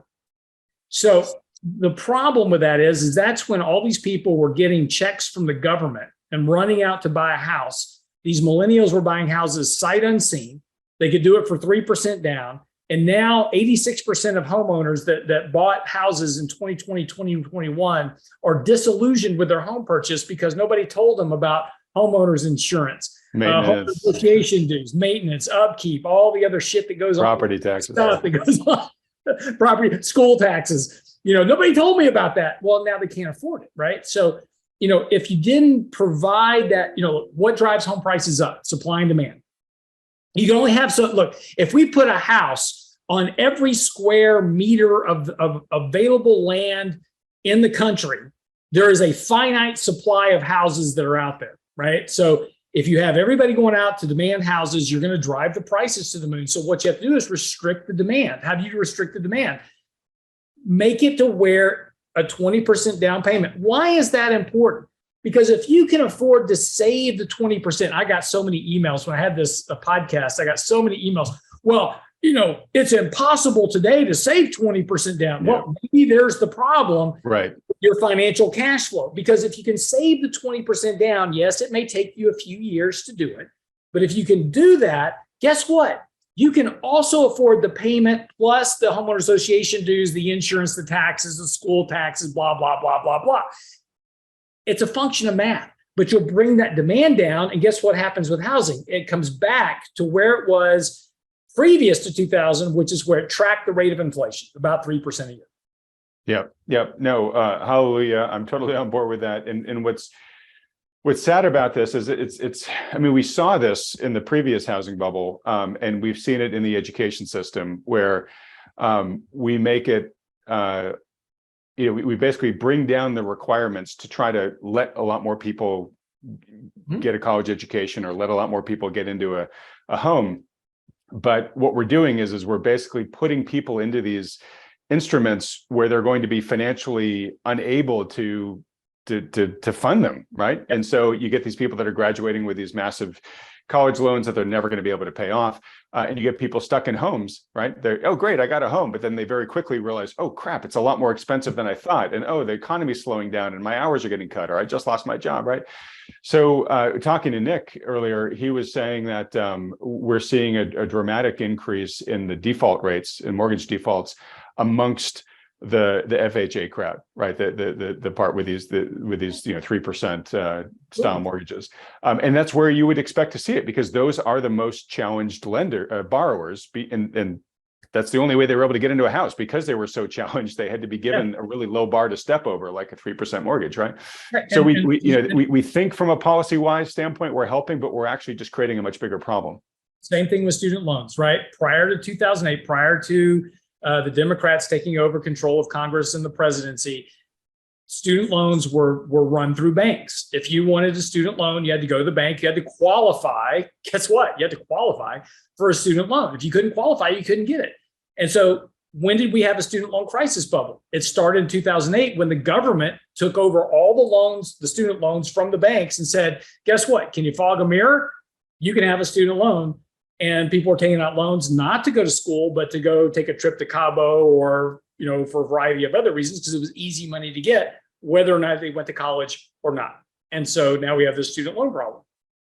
B: So the problem with that is that's when all these people were getting checks from the government and running out to buy a house. These millennials were buying houses sight unseen. They could do it for 3% down. And now 86% of homeowners that bought houses in 2020, 2021 are disillusioned with their home purchase because nobody told them about homeowners insurance, home association dues, maintenance, upkeep, all the other shit that goes
A: property taxes,
B: stuff that goes on, property, school taxes. Nobody told me about that. Well, now they can't afford it, right? So, if you didn't provide that, what drives home prices up? Supply and demand. You can only have look, if we put a house on every square meter of available land in the country, there is a finite supply of houses that are out there, right? So if you have everybody going out to demand houses, you're going to drive the prices to the moon. So what you have to do is restrict the demand. How do you restrict the demand? Make it to where a 20% down payment. Why is that important? Because if you can afford to save the 20%, I got so many emails when I had this podcast. I got so many emails. Well, it's impossible today to save 20% down. Yeah. Well, maybe there's the problem.
A: Right.
B: Your financial cash flow. Because if you can save the 20% down, yes, it may take you a few years to do it. But if you can do that, guess what? You can also afford the payment plus the homeowner association dues, the insurance, the taxes, the school taxes, blah, blah, blah, blah, blah. It's a function of math, but you'll bring that demand down. And guess what happens with housing? It comes back to where it was previous to 2000, which is where it tracked the rate of inflation, about 3% a year.
A: Yep. No, hallelujah. I'm totally on board with that. And what's sad about this is it's, I mean, we saw this in the previous housing bubble, and we've seen it in the education system where we make it, we basically bring down the requirements to try to let a lot more people get a college education or let a lot more people get into a home. But what we're doing is we're basically putting people into these instruments where they're going to be financially unable to fund them, right? And so you get these people that are graduating with these massive college loans that they're never going to be able to pay off, and you get people stuck in homes, right? They're, oh great, I got a home, but then they very quickly realize, oh crap, it's a lot more expensive than I thought, and oh, the economy's slowing down, and my hours are getting cut, or I just lost my job, right? So talking to Nick earlier, he was saying that we're seeing a dramatic increase in the default rates and mortgage defaults amongst the FHA crowd, right? The part with these 3% style mortgages, and that's where you would expect to see it because those are the most challenged borrowers, and that's the only way they were able to get into a house because they were so challenged. They had to be given a really low bar to step over, like a 3% mortgage, right? So we think from a policy-wise standpoint we're helping, but we're actually just creating a much bigger problem.
B: Same thing with student loans, right? Prior to 2008, prior to the Democrats taking over control of Congress and the presidency, student loans were run through banks. If you wanted a student loan, you had to go to the bank, you had to qualify. Guess what? You had to qualify for a student loan. If you couldn't qualify, you couldn't get it. And so when did we have a student loan crisis bubble? It started in 2008 when the government took over all the loans, the student loans from the banks and said, guess what? Can you fog a mirror? You can have a student loan. And people were taking out loans not to go to school, but to go take a trip to Cabo or, for a variety of other reasons, because it was easy money to get, whether or not they went to college or not. And so now we have this student loan problem.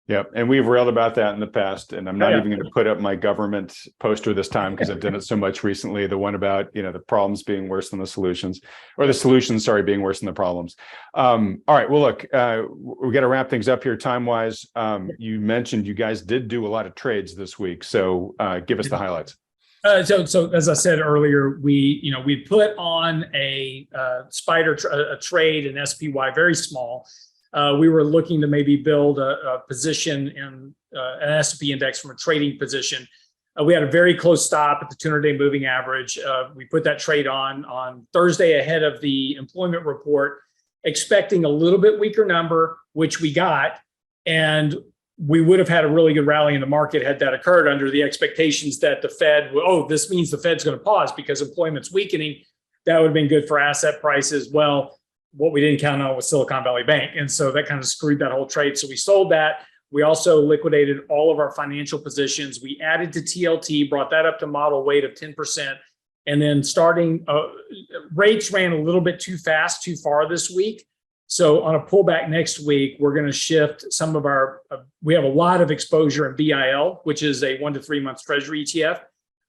A: Yep. And we've railed about that in the past. And I'm not even going to put up my government poster this time because I've done it so much recently. The one about, the problems being worse than the solutions, or the solutions, sorry, being worse than the problems. All right. Well, look, we got to wrap things up here time wise. You mentioned you guys did do a lot of trades this week. So give us the highlights.
B: So as I said earlier, we put on a a trade in SPY, very small. We were looking to maybe build a position in an S&P index from a trading position. We had a very close stop at the 200-day moving average. We put that trade on Thursday ahead of the employment report, expecting a little bit weaker number, which we got. And we would have had a really good rally in the market had that occurred under the expectations that the Fed, this means the Fed's going to pause because employment's weakening. That would have been good for asset prices. Well, what we didn't count on was Silicon Valley Bank. And so that kind of screwed that whole trade. So we sold that. We also liquidated all of our financial positions. We added to TLT, brought that up to model weight of 10%. And then rates ran a little bit too fast, too far this week. So on a pullback next week, we're going to shift some of we have a lot of exposure in BIL, which is a 1 to 3 month treasury ETF.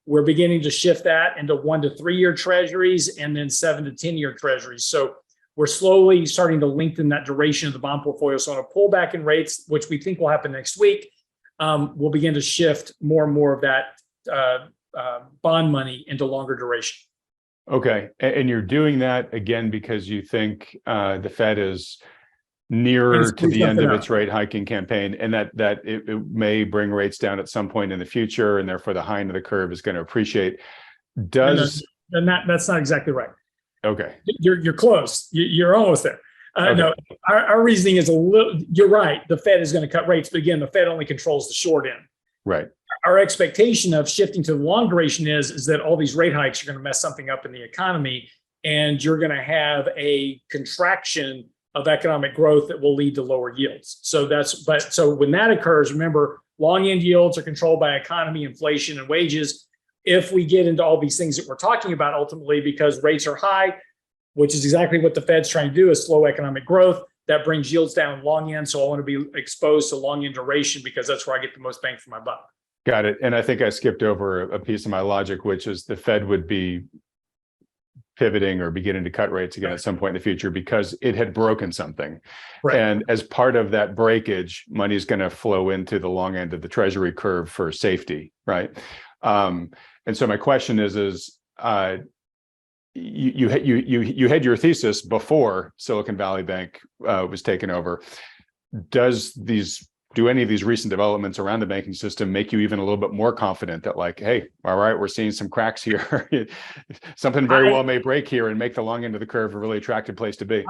B: We're beginning to shift that into 1 to 3 year treasuries and then 7 to 10 year treasuries. So we're slowly starting to lengthen that duration of the bond portfolio. So on a pullback in rates, which we think will happen next week, we'll begin to shift more and more of that bond money into longer duration.
A: Okay. And you're doing that again because you think the Fed is nearer to the end of its rate hiking campaign and that it may bring rates down at some point in the future and therefore the high end of the curve is going to appreciate. That's not exactly right. Okay.
B: You're close. You're almost there.
A: Okay.
B: No, our reasoning is you're right. The Fed is going to cut rates, but again, the Fed only controls the short end.
A: Right.
B: Our expectation of shifting to the long duration is that all these rate hikes are going to mess something up in the economy, and you're going to have a contraction of economic growth that will lead to lower yields. So when that occurs, remember, long end yields are controlled by economy, inflation, and wages. If we get into all these things that we're talking about, ultimately, because rates are high, which is exactly what the Fed's trying to do, is slow economic growth, that brings yields down long end. So I want to be exposed to long end duration because that's where I get the most bang for my buck.
A: Got it. And I think I skipped over a piece of my logic, which is the Fed would be pivoting or beginning to cut rates again at some point in the future because it had broken something.
B: Right.
A: And as part of that breakage, money is going to flow into the long end of the Treasury curve for safety, right? And so my question is you had your thesis before Silicon Valley Bank was taken over. Do any of these recent developments around the banking system make you even a little bit more confident that, like, hey, all right, we're seeing some cracks here. Something very well may break here and make the long end of the curve a really attractive place to be.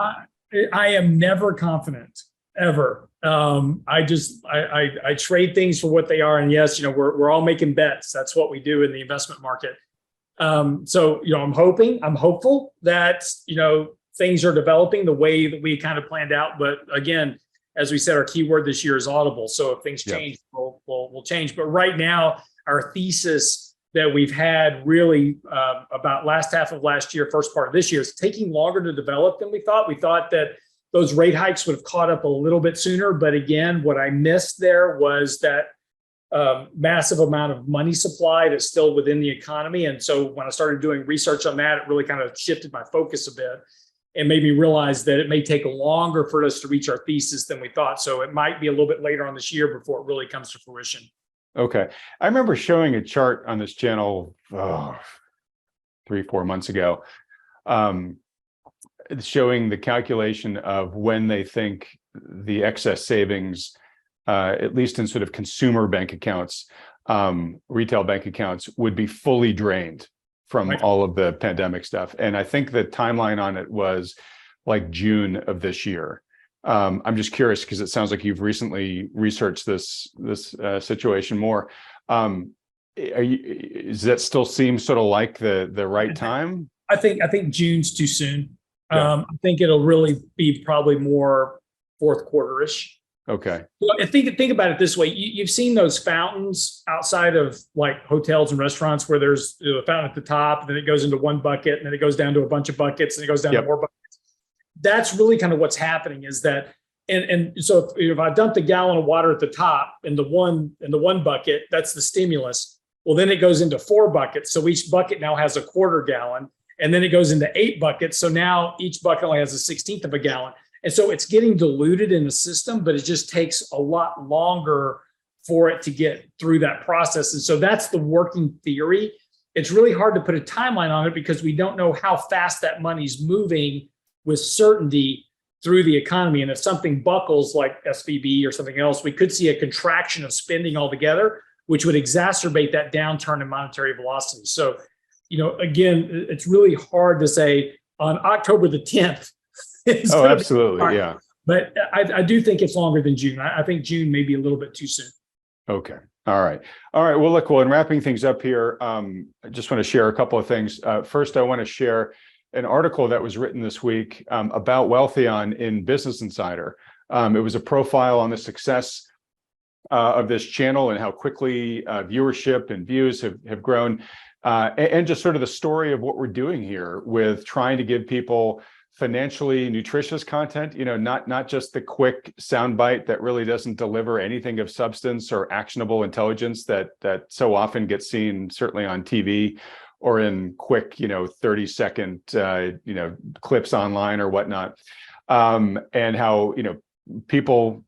B: I am never confident, ever. I trade things for what they are. And yes, we're all making bets. That's what we do in the investment market. So, I'm hopeful that, things are developing the way that we kind of planned out. But again, as we said, our keyword this year is audible. So if things change, we'll change. But right now, our thesis that we've had really about last half of last year, first part of this year, is taking longer to develop than we thought. We thought that those rate hikes would have caught up a little bit sooner. But again, what I missed there was that massive amount of money supply that's still within the economy. And so when I started doing research on that, it really kind of shifted my focus a bit and made me realize that it may take longer for us to reach our thesis than we thought. So it might be a little bit later on this year before it really comes to fruition.
A: Okay. I remember showing a chart on this channel 3-4 months ago, showing the calculation of when they think the excess savings, at least in sort of consumer bank accounts, retail bank accounts, would be fully drained from all of the pandemic stuff. And I think the timeline on it was like June of this year. I'm just curious because it sounds like you've recently researched this situation more. Does that still seem sort of like the right time?
B: I think June's too soon. I think it'll really be probably more fourth quarter-ish.
A: Okay.
B: Well, think about it this way. You've seen those fountains outside of like hotels and restaurants where there's a fountain at the top, and then it goes into one bucket, and then it goes down to a bunch of buckets, and it goes down to more buckets. That's really kind of what's happening is that, and so if I dumped a gallon of water at the top in the one bucket, that's the stimulus. Well, then it goes into 4 buckets. So each bucket now has a quarter gallon, and then it goes into 8 buckets. So now each bucket only has a 1/16 of a gallon. And so it's getting diluted in the system, but it just takes a lot longer for it to get through that process. And so that's the working theory. It's really hard to put a timeline on it because we don't know how fast that money's moving with certainty through the economy. And if something buckles like SVB or something else, we could see a contraction of spending altogether, which would exacerbate that downturn in monetary velocity. So, again, it's really hard to say on October the 10th,
A: oh, absolutely. Yeah.
B: But I do think it's longer than June. I think June may be a little bit too soon.
A: Okay. All right. Well, look, in wrapping things up here, I just want to share a couple of things. First, I want to share an article that was written this week about Wealthion in Business Insider. It was a profile on the success of this channel and how quickly viewership and views have grown, and just sort of the story of what we're doing here with trying to give people financially nutritious content, not just the quick soundbite that really doesn't deliver anything of substance or actionable intelligence that so often gets seen, certainly on TV or in quick, 30-second, clips online or whatnot. And how, people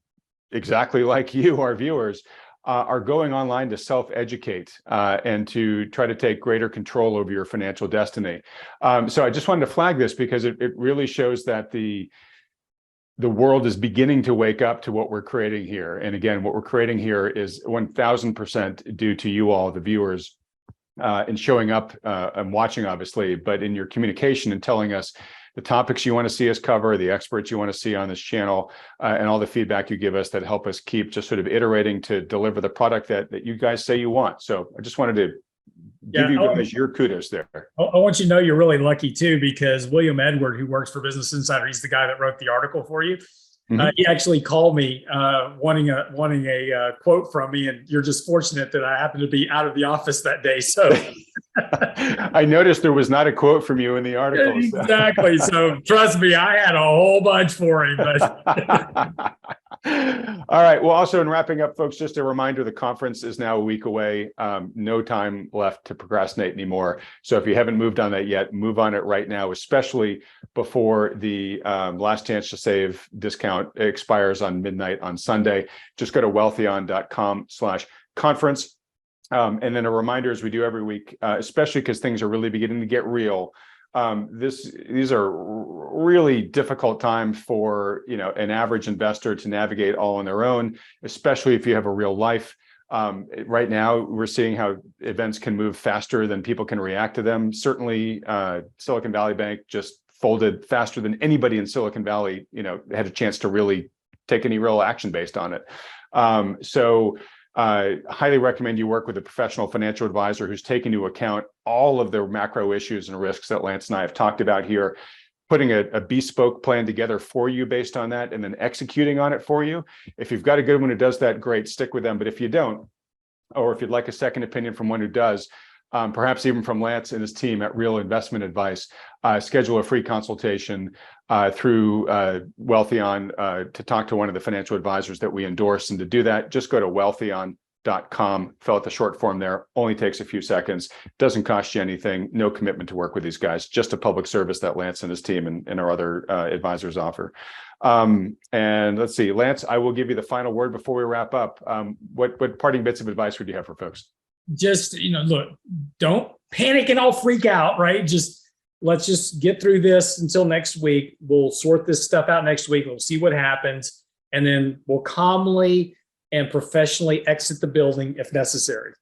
A: exactly like you, our viewers, are going online to self-educate and to try to take greater control over your financial destiny. So I just wanted to flag this because it really shows that the world is beginning to wake up to what we're creating here. And again, what we're creating here is 1000% due to you all, the viewers, and showing up and watching, obviously, but in your communication and telling us the topics you want to see us cover, the experts you want to see on this channel, and all the feedback you give us that help us keep just sort of iterating to deliver the product that you guys say you want. So I just wanted to give you guys your kudos there.
B: I want you to know you're really lucky too, because William Edward, who works for Business Insider, he's the guy that wrote the article for you. He actually called me wanting a quote from me, and you're just fortunate that I happened to be out of the office that day. So
A: I noticed there was not a quote from you in the article.
B: Exactly. So trust me, I had a whole bunch for him. But
A: All right. Well, also in wrapping up, folks, just a reminder, the conference is now a week away. No time left to procrastinate anymore. So if you haven't moved on that yet, move on it right now, especially before the last chance to save discount expires on midnight on Sunday. Just go to wealthion.com/conference. And then a reminder, as we do every week, especially because things are really beginning to get real. These are really difficult times for an average investor to navigate all on their own, especially if you have a real life. Right now, we're seeing how events can move faster than people can react to them. Certainly, Silicon Valley Bank just folded faster than anybody in Silicon Valley, had a chance to really take any real action based on it. Highly recommend you work with a professional financial advisor who's taking into account all of the macro issues and risks that Lance and I have talked about here, putting a bespoke plan together for you based on that, and then executing on it for you. If you've got a good one who does that, great, stick with them. But if you don't, or if you'd like a second opinion from one who does, perhaps even from Lance and his team at Real Investment Advice, schedule a free consultation through Wealthion to talk to one of the financial advisors that we endorse. And to do that, just go to wealthion.com, fill out the short form there. Only takes a few seconds. Doesn't cost you anything. No commitment to work with these guys. Just a public service that Lance and his team and our other advisors offer. And let's see, Lance, I will give you the final word before we wrap up. What parting bits of advice would you have for folks?
B: Just, look, don't panic and all freak out, right? Let's just get through this until next week. We'll sort this stuff out next week. We'll see what happens. And then we'll calmly and professionally exit the building if necessary.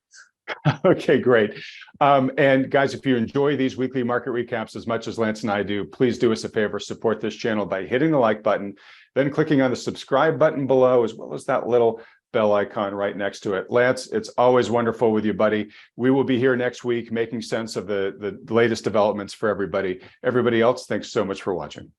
A: Okay, great. And guys, if you enjoy these weekly market recaps as much as Lance and I do, please do us a favor, support this channel by hitting the like button, then clicking on the subscribe button below, as well as that little bell icon right next to it. Lance, it's always wonderful with you, buddy. We will be here next week making sense of the latest developments for everybody. Everybody else, thanks so much for watching.